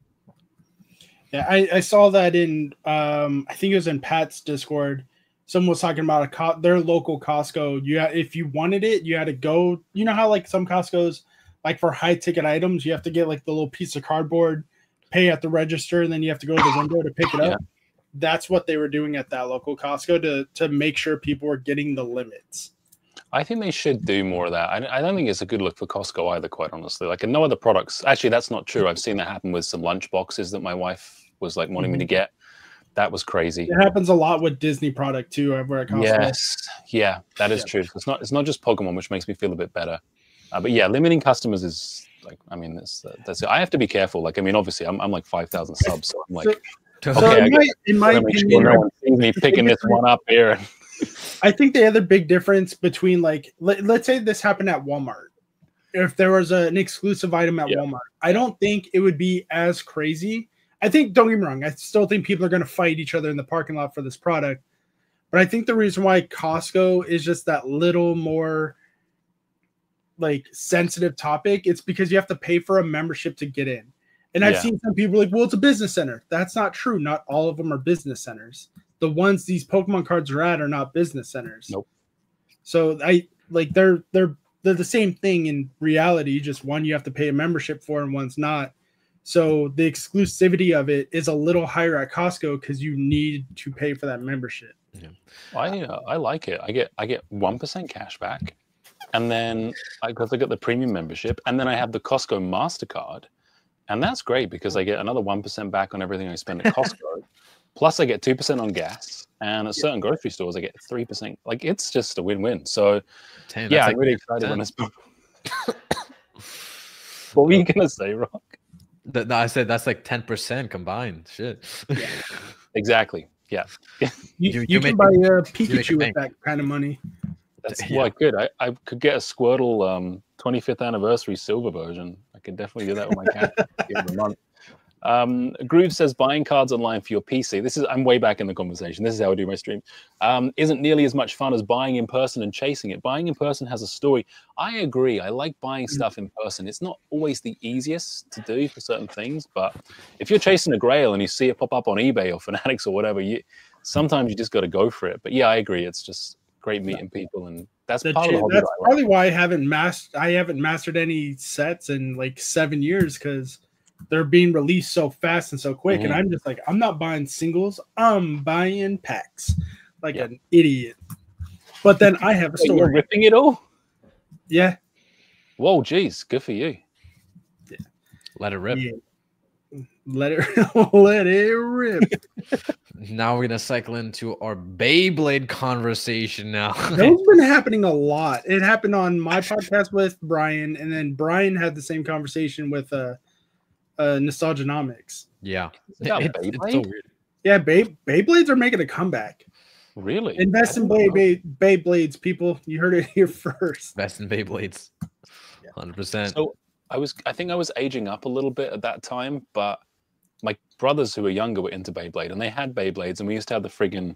Yeah, I saw that in I think it was in Pat's Discord. Someone was talking about their local Costco. If you wanted it, you had to go. You know how like some Costco's, like for high ticket items, you have to get like the little piece of cardboard, pay at the register, and then you have to go to the window to pick it up. That's what they were doing at that local Costco to make sure people were getting the limits. I think they should do more of that. I don't think it's a good look for Costco either, quite honestly. Like, and no other products. Actually, that's not true. I've seen that happen with some lunch boxes that my wife was like wanting me to get. That was crazy. It happens a lot with Disney product too. Over at Costco. Yes, yeah, that is true. It's not just Pokemon, which makes me feel a bit better. But yeah, limiting customers is like, I mean, that's I have to be careful. Like, I mean, obviously, I'm like 5,000 subs, so I'm like, okay, in my opinion, sure no one sees me picking this one up here. I think the other big difference between, like, let's say this happened at Walmart. If there was an exclusive item at Walmart, I don't think it would be as crazy. I think, don't get me wrong, I still think people are going to fight each other in the parking lot for this product. But I think the reason why Costco is just that little more like sensitive topic, it's because you have to pay for a membership to get in. And I've seen some people like, well, it's a business center. That's not true. Not all of them are business centers. The ones these Pokemon cards are at are not business centers. Nope. So they're the same thing in reality. Just one you have to pay a membership for, and one's not. So the exclusivity of it is a little higher at Costco because you need to pay for that membership. Yeah, I like it. I get 1% cash back, and then because I got the premium membership, and then I have the Costco MasterCard. And that's great because I get another 1% back on everything I spend at Costco. Plus, I get 2% on gas. And at certain grocery stores, I get 3%. Like, it's just a win-win. So, yeah, I'm really excited when it's... What were you going to say, Rock? No, I said that's like 10% combined. Shit. Yeah. Exactly. Yeah. You can buy a Pikachu with that kind of money. That's well, I could. I could get a Squirtle 25th anniversary silver version. I could definitely do that with my cat. Give it a month. Groove says buying cards online for your PC. I'm way back in the conversation. This is how I do my stream. Isn't nearly as much fun as buying in person and chasing it. Buying in person has a story. I agree. I like buying stuff in person. It's not always the easiest to do for certain things, but if you're chasing a grail and you see it pop up on eBay or Fanatics or whatever, sometimes you just got to go for it. But yeah, I agree. It's just great meeting people, and that's part of the hobby. That's probably why I haven't mastered any sets in like 7 years, because they're being released so fast and so quick, and I'm just like, I'm not buying singles, I'm buying packs like an idiot. But then I have a story. You're ripping it all? Yeah. Whoa, geez, good for you. Yeah. Let it rip. Yeah. Let it rip. Now we're gonna cycle into our Beyblade conversation now. That's been happening a lot. It happened on my podcast with Brian, and then Brian had the same conversation with Nostalgianomics. Yeah. It's so weird. Yeah, Beyblades are making a comeback. Really? Invest in Beyblades, people. You heard it here first. Invest in Beyblades. 100%. So I think I was aging up a little bit at that time, but my brothers who were younger were into Beyblade, and they had Beyblades, and we used to have the friggin'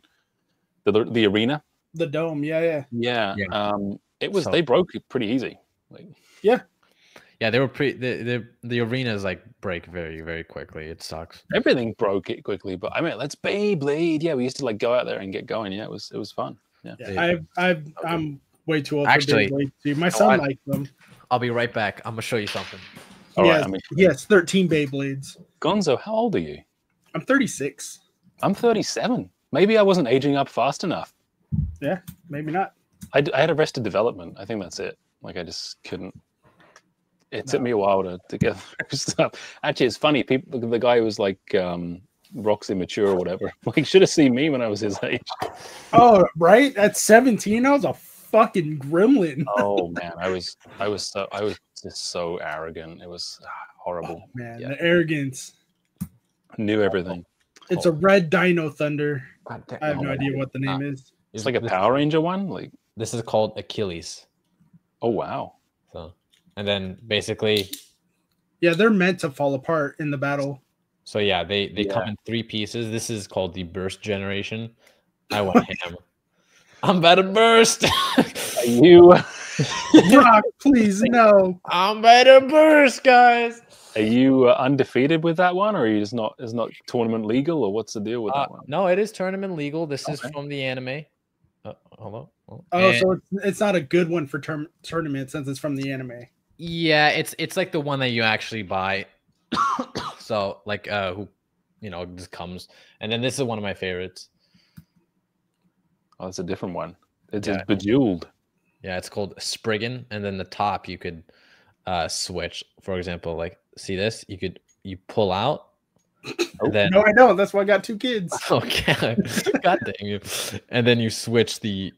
the arena. The dome, yeah. It was they broke it pretty easy. Like, yeah, they were the arenas like break very, very quickly. It sucks. Everything broke it quickly, but I mean, let's Beyblade. Yeah, we used to like go out there and get going. Yeah, it was fun. Yeah. I'm way too old Actually, for Beyblade too. My son likes them. I'll be right back. I'm gonna show you something. Yes, 13 Beyblades. Gonzo, how old are you? I'm 36. I'm 37. Maybe I wasn't aging up fast enough. Yeah, maybe not. I had Arrested Development. I think that's it. Like, I just couldn't. It took me a while to get through stuff. Actually, it's funny. The guy who was like Roxy Mature or whatever, like, should have seen me when I was his age. Oh, right. At 17, I was a fucking gremlin. Oh man, I was just so arrogant. It was horrible. Oh, man, the arrogance. Knew everything. It's a red Dino Thunder. I have no idea what the name is. It's like a Power Ranger one. Like, this is called Achilles. Oh wow. So, and then basically, yeah, they're meant to fall apart in the battle. So yeah, they come in 3 pieces. This is called the burst generation. I went ham. I'm about to burst. Are you? Rock, please no. I'm about to burst, guys. Are you undefeated with that one, or are you just not? Is not tournament legal, or what's the deal with that one? No, it is tournament legal. This is from the anime. Hello. So it's not a good one for tournament since it's from the anime. Yeah, it's like the one that you actually buy. So like who, just comes, and then this is one of my favorites. Oh, it's a different one. It's Bejeweled. Yeah, it's called Spriggan, and then the top you could switch. For example, like see this, you pull out. Oh, Then no, I don't. That's why I got 2 kids. okay, god dang you. And then you switch the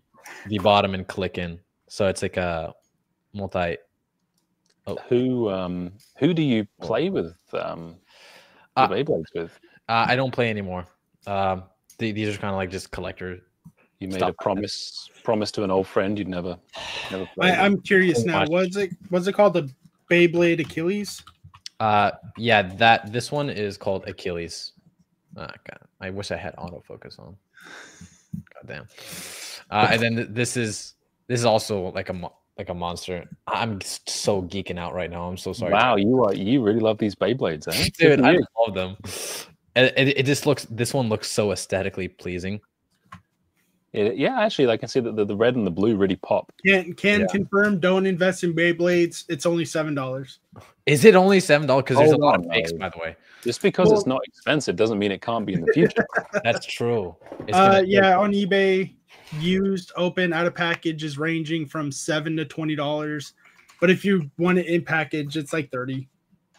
bottom and click in. So it's like a multi. Oh. Who do you play with the Beyblades with? I don't play anymore. These are kind of like just collector. You made a promise to an old friend you'd never play. I'm curious now. What's it called? The Beyblade Achilles? Yeah, this one is called Achilles. God, I wish I had autofocus on. God damn. And then this is also like a monster. I'm so geeking out right now. I'm so sorry. Wow, you really love these Beyblades, eh? Dude, I love them. And this one looks so aesthetically pleasing. Yeah, actually, I can see that the red and the blue really pop. Can confirm. Don't invest in Beyblades. It's only $7. Is it only $7? Because there's a lot of fakes, by the way. Just because it's not expensive doesn't mean it can't be in the future. That's true. Yeah, on eBay, used, open, out of package is ranging from $7 to $20. But if you want it in package, it's like $30.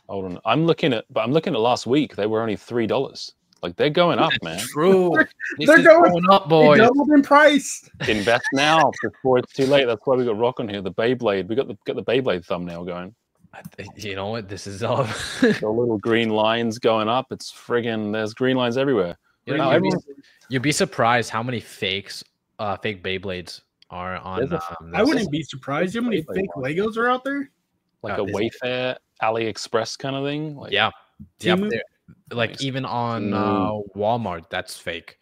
Hold on, I'm looking at last week. They were only $3. Like they're going up, man. True. They're going up, boys. They doubled in price. Invest now before it's too late. That's why we got Rock on here. The Beyblade. We got the Beyblade thumbnal going. You know what? This is all the little green lines going up. It's friggin' there's green lines everywhere. You'd be surprised how many fake Beyblades are on. I wouldn't be surprised. You know how many fake Legos are out there? Like a Wayfair, AliExpress kind of thing. Like, yeah. Like nice. Even on Walmart, that's fake.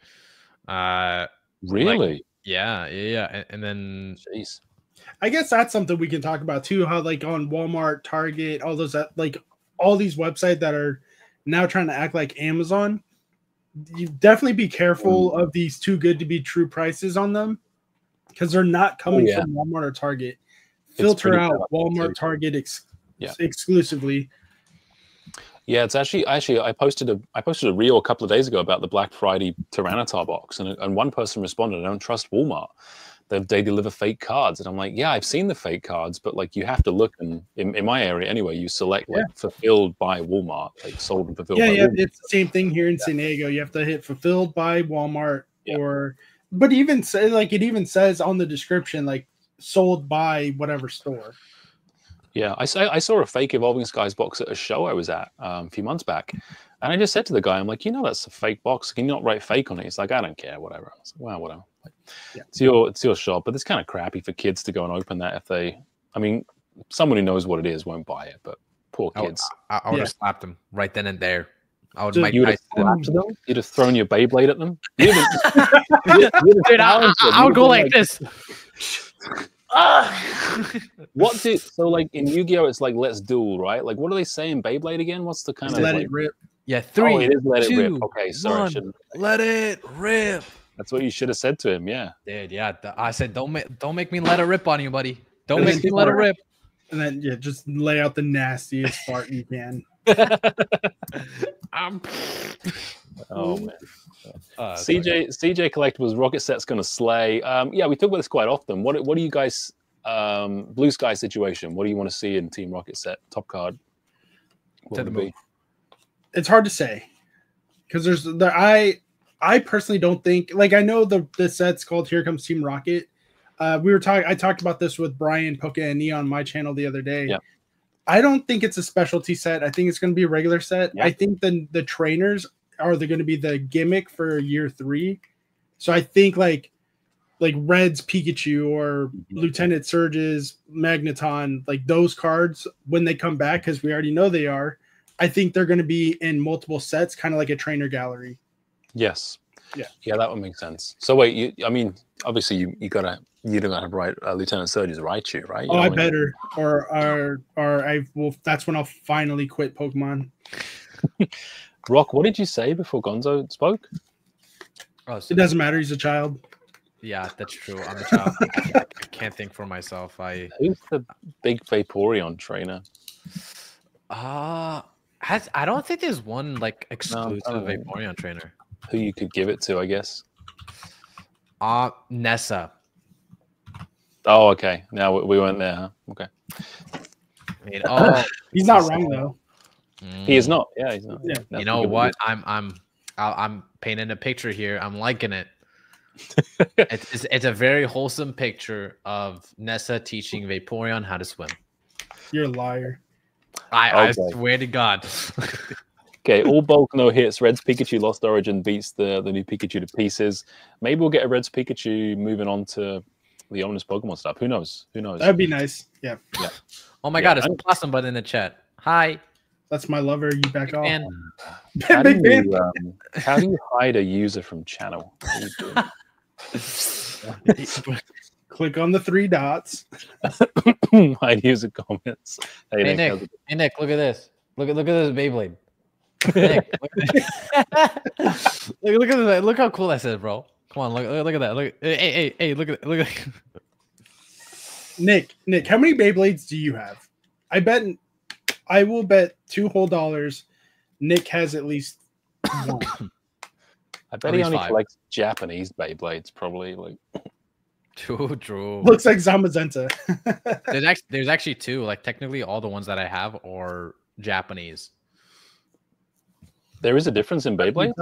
Really? Like, yeah. And then, jeez. I guess that's something we can talk about too. How like on Walmart, Target, all those like all these websites that are now trying to act like Amazon. You definitely be careful of these too good to be true prices on them because they're not coming from Walmart or Target. Filter out Walmart, Target exclusively. Yeah, it's actually I posted a reel a couple of days ago about the Black Friday Tyranitar box, and one person responded, "I don't trust Walmart. They deliver fake cards." And I'm like, yeah, I've seen the fake cards, but like you have to look, and in my area anyway, you select like fulfilled by Walmart, like sold and fulfilled. Yeah, by Walmart. It's the same thing here in San Diego. You have to hit fulfilled by Walmart but even say like it even says on the description like sold by whatever store. Yeah, I saw a fake Evolving Skies box at a show I was at a few months back, and I just said to the guy, I'm like, that's a fake box. Can you not write fake on it? He's like, I don't care, whatever. I was like, well, whatever. It's your shop, but it's kind of crappy for kids to go and open that someone who knows what it is won't buy it, but poor kids. I would have slapped them right then and there. I would you would have slapped them? You'd have thrown your Beyblade at them? Dude, I would go like this. So like in Yu-Gi-Oh it's like let's duel, right? Like what do they say in Beyblade again? What's the kind of let it rip? Yeah, 3. Oh, it is let 2, it rip. Okay, sorry, 1, let it rip. That's what you should have said to him. Yeah, dude. Yeah, I said don't make me let it rip on you, buddy. Don't make me let it rip. And then just lay out the nastiest fart you can. Oh man. CJ Collectibles Rocket Set's gonna slay. We talk about this quite often. What do you guys Blue Sky situation? What do you want to see in Team Rocket Set top card? What would it be? It's hard to say because I personally don't think like I know the set's called Here Comes Team Rocket. I talked about this with Brian Poke and Neon on my channel the other day. Yeah. I don't think it's a specialty set. I think it's going to be a regular set. Yeah. I think the trainers are going to be the gimmick for year 3. So I think like Red's Pikachu or Lieutenant Surge's Magneton, like those cards when they come back, because we already know they are, I think they're going to be in multiple sets, kind of like a trainer gallery. Yes. Yeah, that would make sense. So wait, obviously you don't have to write Lieutenant Surge's Raichu, right? Oh, I better, or I will. That's when I'll finally quit Pokemon. Rock, what did you say before Gonzo spoke? Oh, so it doesn't matter. He's a child. Yeah, that's true. I'm a child. I can't think for myself. Who's the big Vaporeon trainer? I don't think there's one like exclusive Vaporeon trainer. Who you could give it to, I guess. Nessa. Oh, okay. Now we went there, huh? Okay. I mean, oh, He's not wrong though. He is not. Yeah, he's not. Yeah. That's You know good. what? I'm painting a picture here. I'm liking it. It's a very wholesome picture of Nessa teaching Vaporeon how to swim. You're a liar. I Okay. swear to God. Okay, all bulk, no hits. Red's Pikachu Lost Origin beats the new Pikachu to pieces. Maybe we'll get a Red's Pikachu moving on to the Omnis Pokemon stuff. Who knows? Who knows? That'd be nice. Yeah. Yeah. Oh my Yeah, God, it's Blossom Bud in the chat. Hi. That's my lover. You back off. Man. How do Big fan. you, how do you hide a user from channel? How do you do Click on the 3 dots. it? Hide user comments. Hey Nick, Nick. how's it Hey Nick, look at this. Look at this Beyblade. Nick, look at this. Look how cool that is, bro. Come on, look at that. Look, hey, look at. Nick, how many Beyblades do you have? I will bet $2 whole Nick has at least one. I bet he only collects Japanese Beyblades, probably. Like, True. Looks like Zamazenta. There's actually 2. Like technically, all the ones that I have are Japanese. there is a difference in Beyblades.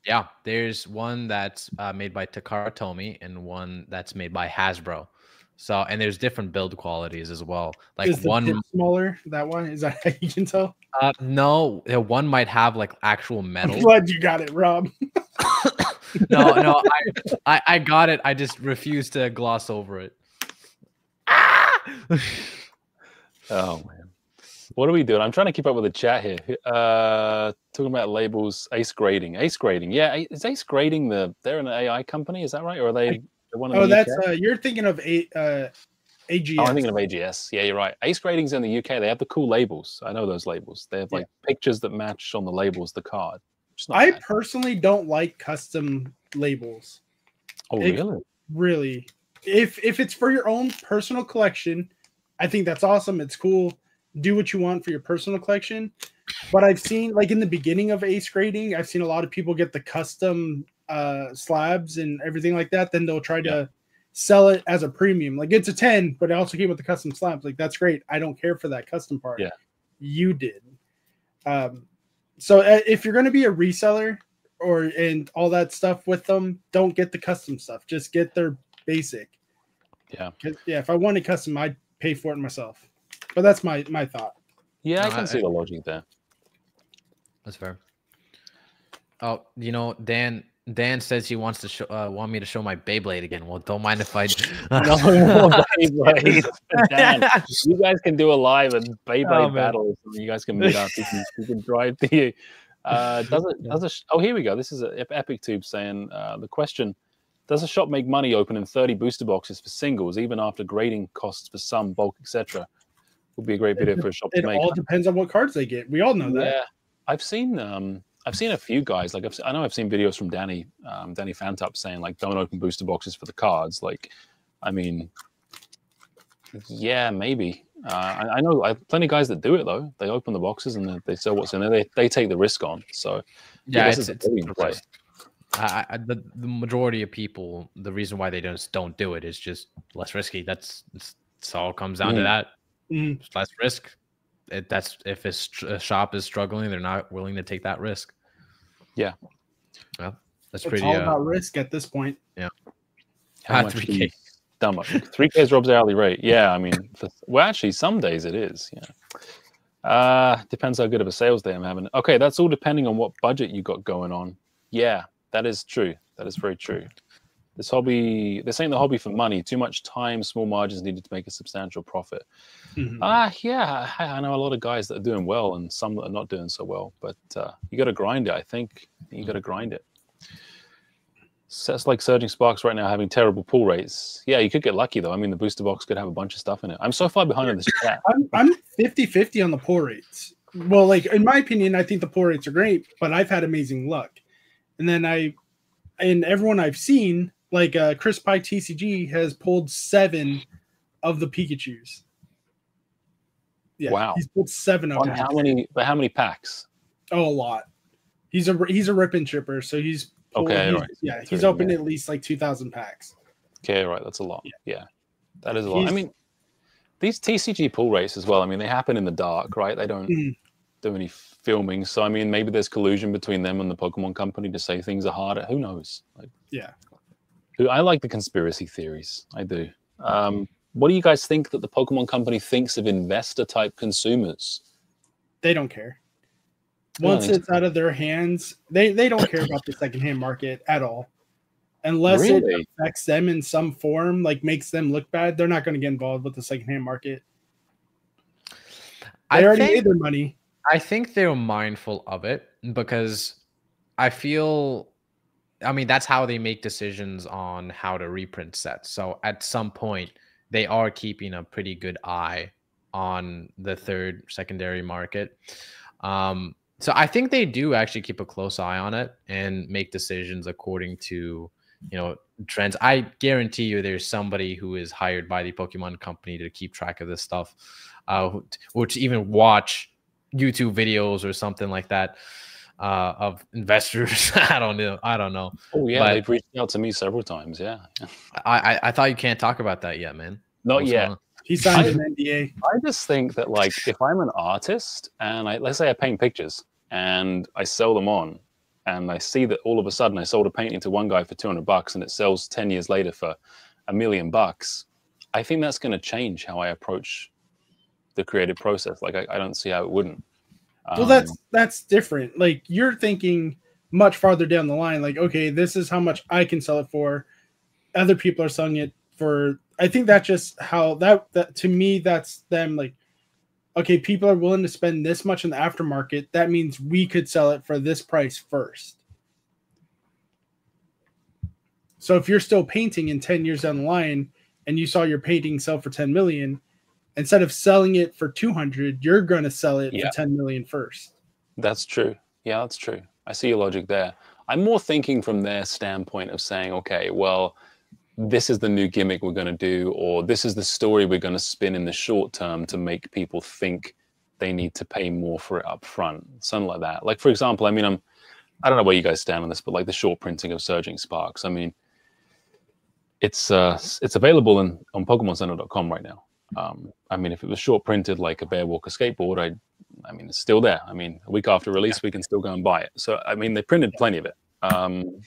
Yeah, there's one that's made by Takara Tomy and one that's made by Hasbro. So, and there's different build qualities as well. Like is the one tip smaller. That one is that how you can tell? No, one might have like actual metal. I'm glad you got it, Rob. No, I got it. I just refuse to gloss over it. Ah! Oh man, what are we doing? I'm trying to keep up with the chat here. Talking about labels, Ace Grading. Yeah, is Ace Grading they're an AI company? Is that right, or are they? One Oh, that's you're thinking of AGS. Oh, I'm thinking of AGS. Yeah, you're right. Ace Grading's in the UK. They have the cool labels. I know those labels. They have like pictures that match on the labels, the card. I personally don't like custom labels. Oh, really? Really. If it's for your own personal collection, I think that's awesome. It's cool. Do what you want for your personal collection. But I've seen, like in the beginning of Ace Grading, I've seen a lot of people get the custom slabs and everything like that. Then they'll try to sell it as a premium. Like it's a 10, but it also came with the custom slabs. Like that's great. I don't care for that custom part. Yeah. You did. So if you're going to be a reseller and all that stuff with them, don't get the custom stuff. Just get their basic. Yeah. Yeah. If I wanted custom, I'd pay for it myself. But that's my thought. Yeah, I can see the logic there. That's fair. Oh, you know, Dan says he wants to want me to show my Beyblade again. Well, don't mind if I. No, Beyblade. Dan, you guys can do a live and Beyblade battle. You guys can meet up. You can drive to you. Oh, here we go. This is Epic Tube saying the question: does a shop make money opening 30 booster boxes for singles, even after grading costs for some bulk, etc.? Would be a great video for a shop to make. It all depends on what cards they get. We all know that. Yeah, I've seen a few guys, like I know I've seen videos from Danny Fantop saying like don't open booster boxes for the cards. Like, I mean, yeah, maybe. I know I have plenty of guys that do it though. They open the boxes and they sell what's in there. They take the risk on. So yeah, it's a brilliant play. The majority of people, the reason why they don't do it is just less risky. That's all it comes down to that. It's less risk. That's if a shop is struggling, they're not willing to take that risk. Yeah. Well, that's it's pretty. All about risk at this point. Yeah. How much 3K? 3K is Rob's hourly rate. Yeah, I mean, well, actually, some days it is. Yeah. Depends how good of a sales day I'm having. Okay, that's all depending on what budget you got going on. Yeah, that is true. That is very true. This ain't the hobby for money. Too much time, small margins needed to make a substantial profit. Yeah, I know a lot of guys that are doing well and some that are not doing so well, but you got to grind it. I think you got to grind it. Sets like Surging Sparks right now having terrible pull rates. Yeah, you could get lucky though. I mean, the booster box could have a bunch of stuff in it. I'm so far behind on this chat. I'm 50-50 on the pull rates. Well, like in my opinion, I think the pull rates are great, but I've had amazing luck. And then everyone I've seen, like Chris Pye TCG has pulled 7 of the Pikachus. Yeah, wow. He's pulled 7 of them. How many packs? Oh, a lot. He's a rip and chipper, so he's pulled, right. Yeah, he's opened at least like 2,000 packs. Okay, right. That's a lot. Yeah. That is a lot. I mean, these TCG pool races as well. I mean, they happen in the dark, right? They don't do any filming. So, I mean, maybe there's collusion between them and the Pokemon Company to say things are harder. Who knows? Like, yeah. I like the conspiracy theories. I do. What do you guys think that the Pokemon Company thinks of investor-type consumers? They don't care. Once it's out of their hands, they don't care about the secondhand market at all. Unless it affects them in some form, like makes them look bad, they're not going to get involved with the secondhand market. They already made their money. I think they're mindful of it because I feel, I mean, that's how they make decisions on how to reprint sets. So at some point, they are keeping a pretty good eye on the third secondary market. So I think they do actually keep a close eye on it and make decisions according to, you know, trends. I guarantee you there's somebody who is hired by the Pokemon Company to keep track of this stuff, or to even watch YouTube videos or something like that of investors. I don't know. Oh yeah, they've reached out to me several times. Yeah. I thought you can't talk about that yet, man. Not yet. He signed an NDA. I just think that, like, if I'm an artist and let's say I paint pictures and I sell them on, and I see that all of a sudden I sold a painting to one guy for $200 and it sells 10 years later for $1 million, I think that's going to change how I approach the creative process. Like, I don't see how it wouldn't. Well, that's different. Like, you're thinking much farther down the line. Like, okay, this is how much I can sell it for. Other people are selling it for. I think that's just how that to me, that's them. Like, okay, people are willing to spend this much in the aftermarket. That means we could sell it for this price first. So if you're still painting in 10 years down the line and you saw your painting sell for 10 million, instead of selling it for 200, you're going to sell it for 10 million first. That's true. Yeah, that's true. I see your logic there. I'm more thinking from their standpoint of saying, okay, well, this is the new gimmick we're going to do, or this is the story we're going to spin in the short term to make people think they need to pay more for it up front. Something like that. Like, for example, I mean, I don't know where you guys stand on this, but like the short printing of Surging Sparks, I mean, it's available on PokemonCenter.com right now. I mean, if it was short printed like a Bear Walker skateboard, I mean, it's still there. I mean, a week after release, we can still go and buy it. So, I mean, they printed plenty of it.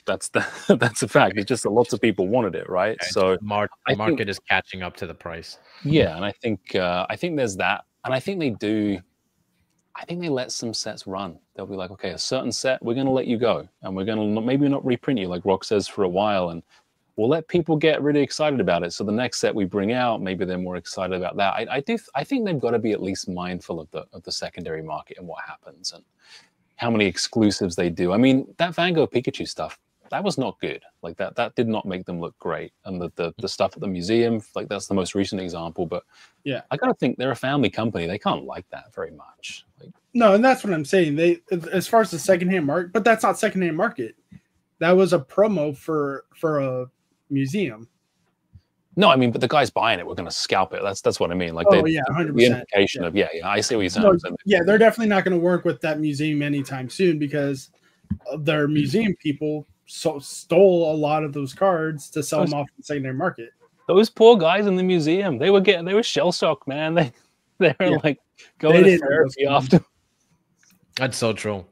That's a fact. It's just that lots of people wanted it, right? Okay, so the market is catching up to the price. Yeah, and I think there's that, and I think they let some sets run. They'll be like, okay, a certain set, we're going to let you go, and we're going to maybe not reprint you, like Rock says, for a while, and we'll let people get really excited about it. So the next set we bring out, maybe they're more excited about that. I think they've got to be at least mindful of the secondary market and what happens and how many exclusives they do. I mean, that Van Gogh Pikachu stuff, that was not good. Like that did not make them look great. And the stuff at the museum, like that's the most recent example. But yeah, I gotta think they're a family company. They can't like that very much. Like, no, and that's what I'm saying. They, as far as the secondhand market, but that's not secondhand market. That was a promo for a museum. No, I mean, but the guys buying it, we're going to scalp it. That's what I mean. Like, 100%. The implication of I see what you're saying. No, they're definitely not going to work with that museum anytime soon because their museum people stole a lot of those cards to sell them off in the secondary market. Those poor guys in the museum, they were shell shocked, man. They were like going to therapy after. That's so true.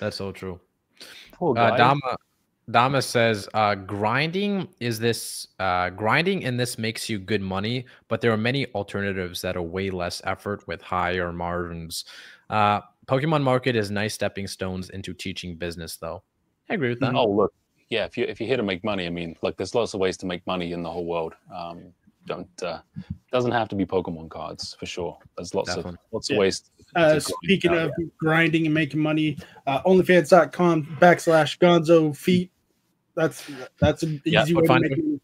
That's so true. Poor guy. Dama says, grinding in this makes you good money, but there are many alternatives that are way less effort with higher margins. Pokemon market is nice stepping stones into teaching business, though. I agree with that. Oh, look, yeah, if you're here to make money, I mean, like, there's lots of ways to make money in the whole world. Doesn't have to be Pokemon cards for sure. There's lots of ways. Speaking of grinding and making money, OnlyFans.com/Gonzo feet. That's an easy way to make money.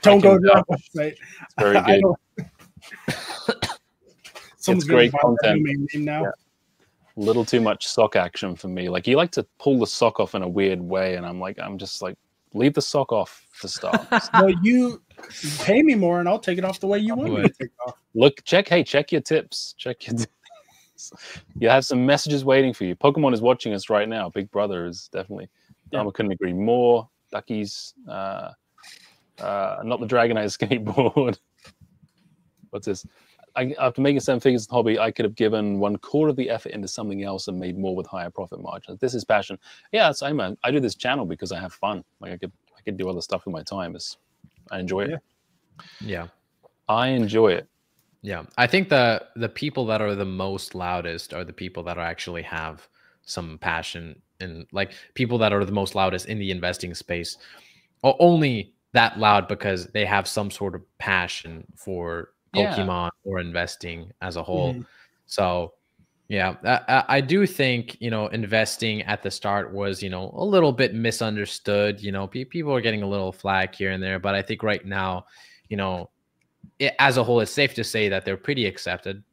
Don't go to that website. It's very good. It's great content. Now. Yeah. A little too much sock action for me. Like, you like to pull the sock off in a weird way, and I'm just like, leave the sock off to start. No, you pay me more, and I'll take it off the way you want me to take it off. Look, check your tips. Check your tips. You have some messages waiting for you. Pokemon is watching us right now. Big Brother is definitely. I couldn't agree more. Duckies. Not the Dragonite skateboard. What's this? After making 7 figures in the hobby, I could have given 1/4 of the effort into something else and made more with higher profit margins. This is passion. Yeah, I do this channel because I have fun. Like I could do other stuff with my time. I enjoy it. Yeah. I enjoy it. Yeah. I think the people that are the most loudest are the people that actually have some passion, and like people that are the most loudest in the investing space are only that loud because they have some sort of passion for Pokemon or investing as a whole. So yeah, I do think, investing at the start was, a little bit misunderstood. People are getting a little flack here and there, but I think right now, as a whole, it's safe to say that they're pretty accepted.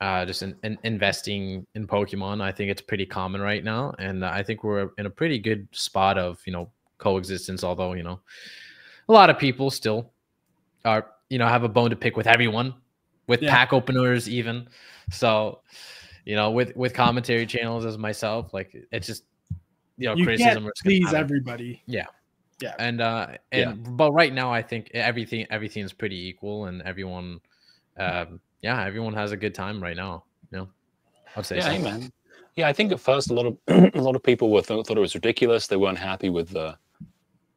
Just in investing in Pokemon, I think it's pretty common right now, and I think we're in a pretty good spot of coexistence. Although a lot of people still are have a bone to pick with everyone, with pack openers even. So with commentary channels as myself, like it's just you criticism can't please everybody. But right now I think everything is pretty equal, and everyone everyone has a good time right now. I'd say so. Man. Yeah, I think at first a lot of people thought it was ridiculous. They weren't happy with the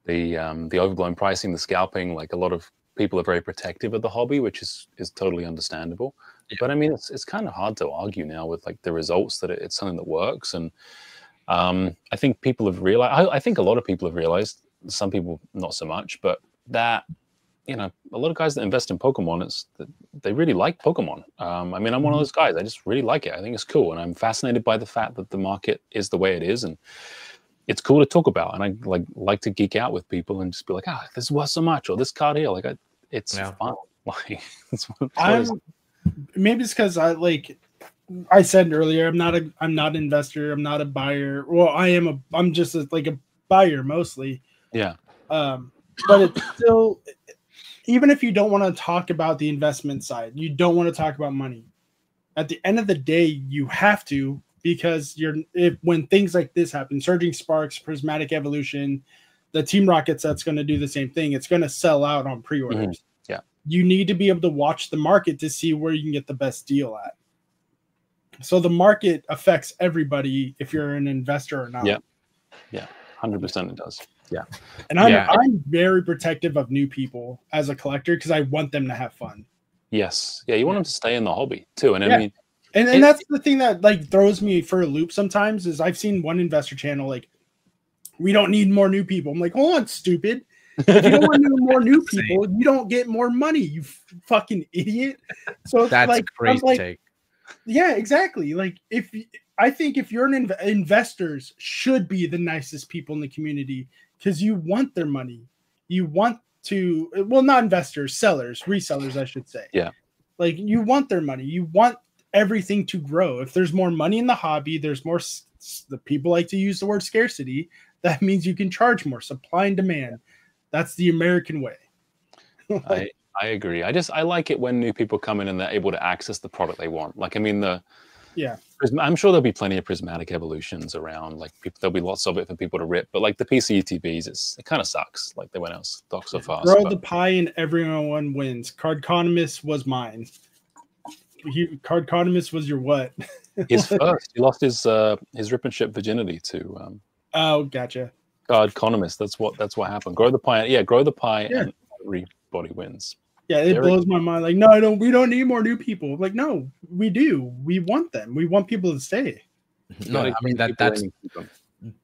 overblown pricing, the scalping. Like a lot of people are very protective of the hobby, which is totally understandable. But I mean, it's kind of hard to argue now with like the results that it's something that works. And I think people have realized. I think a lot of people have realized. Some people not so much, but that a lot of guys that invest in Pokemon, they really like Pokemon. I mean, I'm one of those guys. I just really like it. I think it's cool, and I'm fascinated by the fact that the market is the way it is, and it's cool to talk about. And I like to geek out with people and just be like, this is worth so much, or this card here, like it's fun. Like maybe it's because I said earlier, I'm not an investor. I'm not a buyer. Well, I'm just like a buyer mostly. Yeah. But it's still, even if you don't want to talk about the investment side, you don't want to talk about money. At the end of the day, you have to, because when things like this happen, Surging Sparks, Prismatic Evolution, the Team Rocket set's going to do the same thing. It's going to sell out on pre-orders. Yeah. You need to be able to watch the market to see where you can get the best deal at. So the market affects everybody if you're an investor or not. Yeah. 100% it does. Yeah. And I'm very protective of new people as a collector because I want them to have fun. Yes. Yeah, you want them to stay in the hobby too. And I mean, and that's the thing that throws me for a loop sometimes is I've seen one investor channel we don't need more new people. I'm like, hold on, stupid. If you don't want more new people, you don't get more money, you fucking idiot. So it's that's crazy take. Yeah, exactly. I think if you're investors should be the nicest people in the community because you want their money. You want to, not investors, sellers, resellers, I should say. Yeah. You want their money. You want everything to grow. If there's more money in the hobby, there's more, the people like to use the word scarcity. That means you can charge more, supply and demand. That's the American way. I agree. I like it when new people come in and they're able to access the product they want. I'm sure there'll be plenty of Prismatic Evolutions around. There'll be lots of it for people to rip. But the PC ETBs, it kind of sucks. They went out stock so fast. Grow the pie and everyone wins. Cardconomus was mine. Cardconomus was your what? His first. He lost his rip and ship virginity to. Oh, gotcha. Cardconomus. That's what happened. Grow the pie. Yeah, grow the pie and everybody wins. Yeah, it blows my mind. No, we don't need more new people. No, we do. We want them. We want people to stay. No, I mean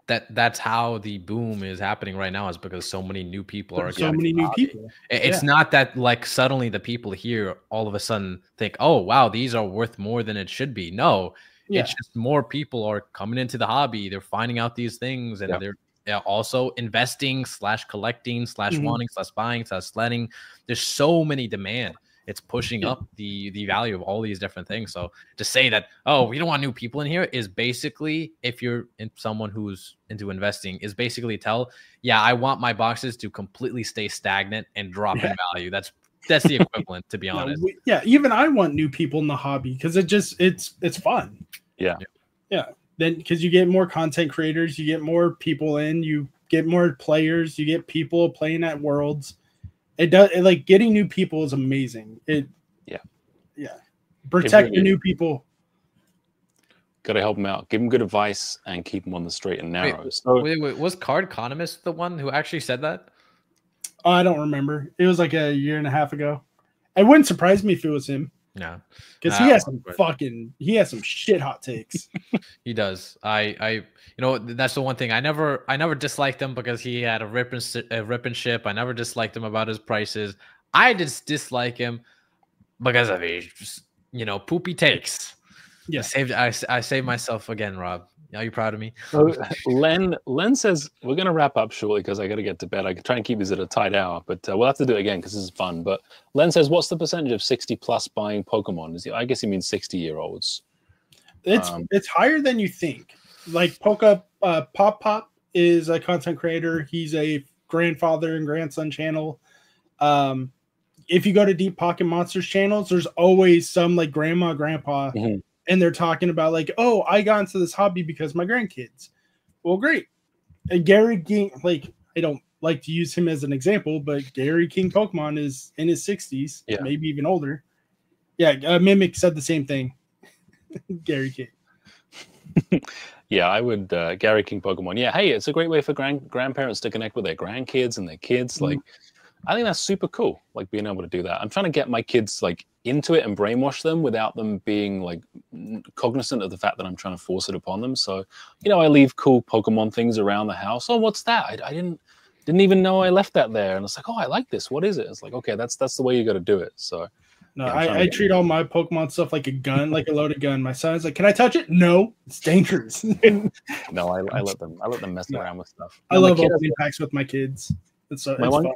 that's how the boom is happening right now, is because so many new people are so many new people. It's not that suddenly the people here all of a sudden think, oh wow, these are worth more than it should be. No, it's just more people are coming into the hobby. They're finding out these things, and they're also investing / collecting / wanting / buying / sledding. There's so many demand. It's pushing up the value of all these different things. So to say that, oh, we don't want new people in here is basically, if you're someone who's into investing, is basically I want my boxes to completely stay stagnant and drop in value. That's the equivalent, to be honest. Even I want new people in the hobby because it's fun. Yeah. Then because you get more content creators, you get more people in, you get more players, you get people playing at Worlds. It does like getting new people is amazing. Yeah. Protect the new people. Got to help them out. Give them good advice and keep them on the straight and narrow. Wait, was Card Economist the one who actually said that? I don't remember. It was like a year and a half ago. It wouldn't surprise me if it was him. No, because he has some shit hot takes. He does. That's the one thing I never disliked him because he had a rip and ship. I never disliked him about his prices. I just dislike him because of his, poopy takes. Yeah, I saved myself again, Rob. Are you proud of me? So Len says we're going to wrap up shortly because I got to get to bed. I could try and keep this at a tight hour, but we'll have to do it again because this is fun. But Len says, what's the percentage of 60 plus buying Pokemon? I guess he means 60-year-olds. It's higher than you think. Like Pop is a content creator. He's a grandfather and grandson channel. If you go to Deep Pocket Monsters channels, there's always some like grandma, grandpa. Mm-hmm. And they're talking about like, oh, I got into this hobby because my grandkids. Well, great. And Gary King, like, I don't like to use him as an example, but Gary King Pokemon is in his 60s, maybe even older. Yeah, Mimic said the same thing. Gary King. Yeah, I would Gary King Pokemon. Yeah, hey, it's a great way for grandparents to connect with their grandkids and their kids. Like, I think that's super cool, like being able to do that. I'm trying to get my kids like into it and brainwash them without them being like cognizant of the fact that I'm trying to force it upon them. So, I leave cool Pokemon things around the house. Oh, what's that? I didn't even know I left that there. And it's like, oh, I like this. What is it? It's like, okay, that's the way you got to do it. So, no, I treat all my Pokemon stuff like a gun, like a loaded gun. My son's like, can I touch it? No, it's dangerous. No, I let them mess around with stuff. I love opening packs with my kids. It's fun.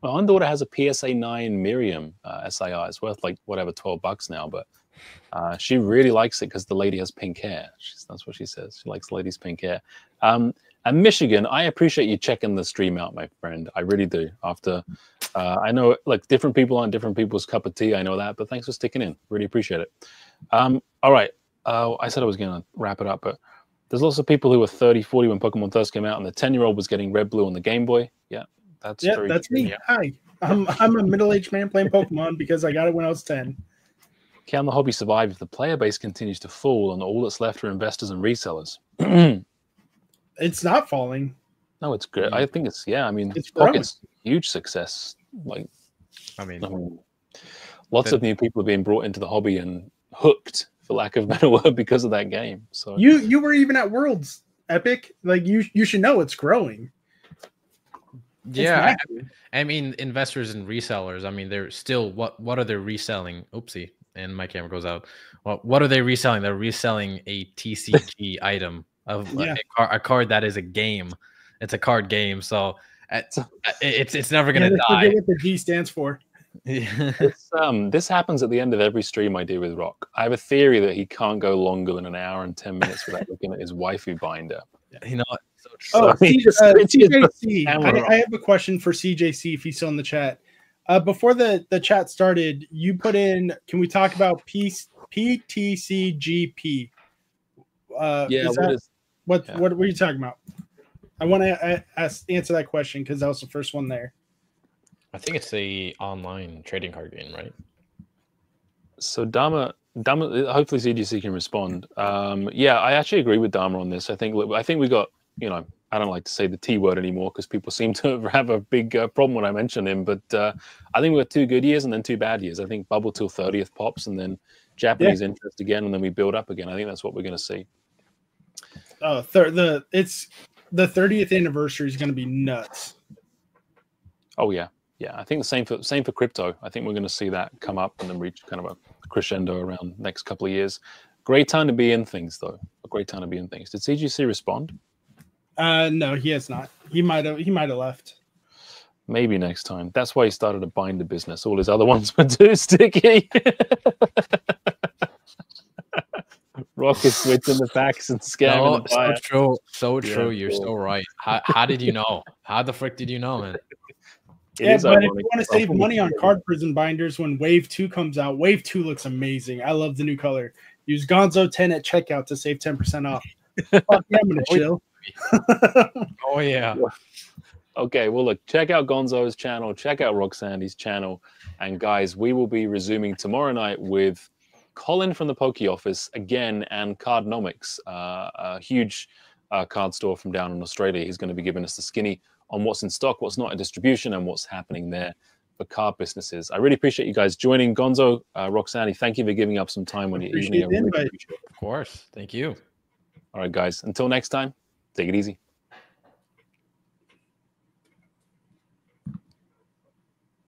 My one daughter has a PSA 9 Miriam SIR. It's worth like whatever $12 now, but she really likes it because the lady has pink hair. That's what she says. She likes ladies' pink hair. And Michigan, I appreciate you checking the stream out, my friend. I really do. After I know like different people aren't different people's cup of tea. I know that, but thanks for sticking in. Really appreciate it. All right. I said I was going to wrap it up, but there's lots of people who were 30, 40 when Pokemon first came out, and the 10-year-old was getting red, blue on the Game Boy. Yeah. That's me. Yeah. Hi, I'm a middle-aged man playing Pokemon because I got it when I was 10. Can the hobby survive if the player base continues to fall and all that's left are investors and resellers? It's not falling. No, it's good. I think it's Pocket's huge success. Like, I mean, lots of new people are being brought into the hobby and hooked, for lack of a better word, because of that game. So you were even at Worlds, Epic. Like you should know it's growing. Yeah, I mean, investors and resellers. I mean, they're still what are they reselling? Oopsie, and my camera goes out. Well, what are they reselling? They're reselling a TCG item of a card that is a game. It's a card game, so it's never gonna die. What the G stands for. This happens at the end of every stream I do with Rock. I have a theory that he can't go longer than an hour and 10 minutes without looking at his waifu binder. You know. CJC. I have a question for CJC if he's still in the chat. Before the chat started, you put in, can we talk about PTCGP? What were you talking about? I want to answer that question because that was the first one there. I think it's the online trading card game, right? So Dama, hopefully CGC can respond. Yeah, I actually agree with Dama on this. I think we got, I don't like to say the T word anymore because people seem to have a big problem when I mention him. But I think we got 2 good years and then 2 bad years. I think bubble till 30th pops and then Japanese interest again, and then we build up again. I think that's what we're going to see. The 30th anniversary is going to be nuts. Oh yeah. Yeah, I think the same for crypto. I think we're going to see that come up and then reach kind of a crescendo around next couple of years. Great time to be in things, though. A great time to be in things. Did CGC respond? No, he has not. He might have left. Maybe next time. That's why he started a binder business. All his other ones were too sticky. Rock is switching the facts and scamming. No, so true. So true. You're so right. How did you know? How the frick did you know, man? But if you want to save money on card prison binders when Wave 2 comes out, Wave 2 looks amazing. I love the new color. Use Gonzo 10 at checkout to save 10% off. Fuck yeah, I'm gonna chill. Oh yeah. Okay, well, look, check out Gonzo's channel, check out Roxanne's channel. And guys, we will be resuming tomorrow night with Colin from the Poke Office again and Cardnomics, a huge card store from down in Australia. He's going to be giving us the skinny on what's in stock, what's not in distribution, and what's happening there for card businesses. I really appreciate you guys joining. Gonzo, Roxanne, thank you for giving up some time on your evening. I really appreciate it. Of course. Thank you. All right, guys, until next time, take it easy.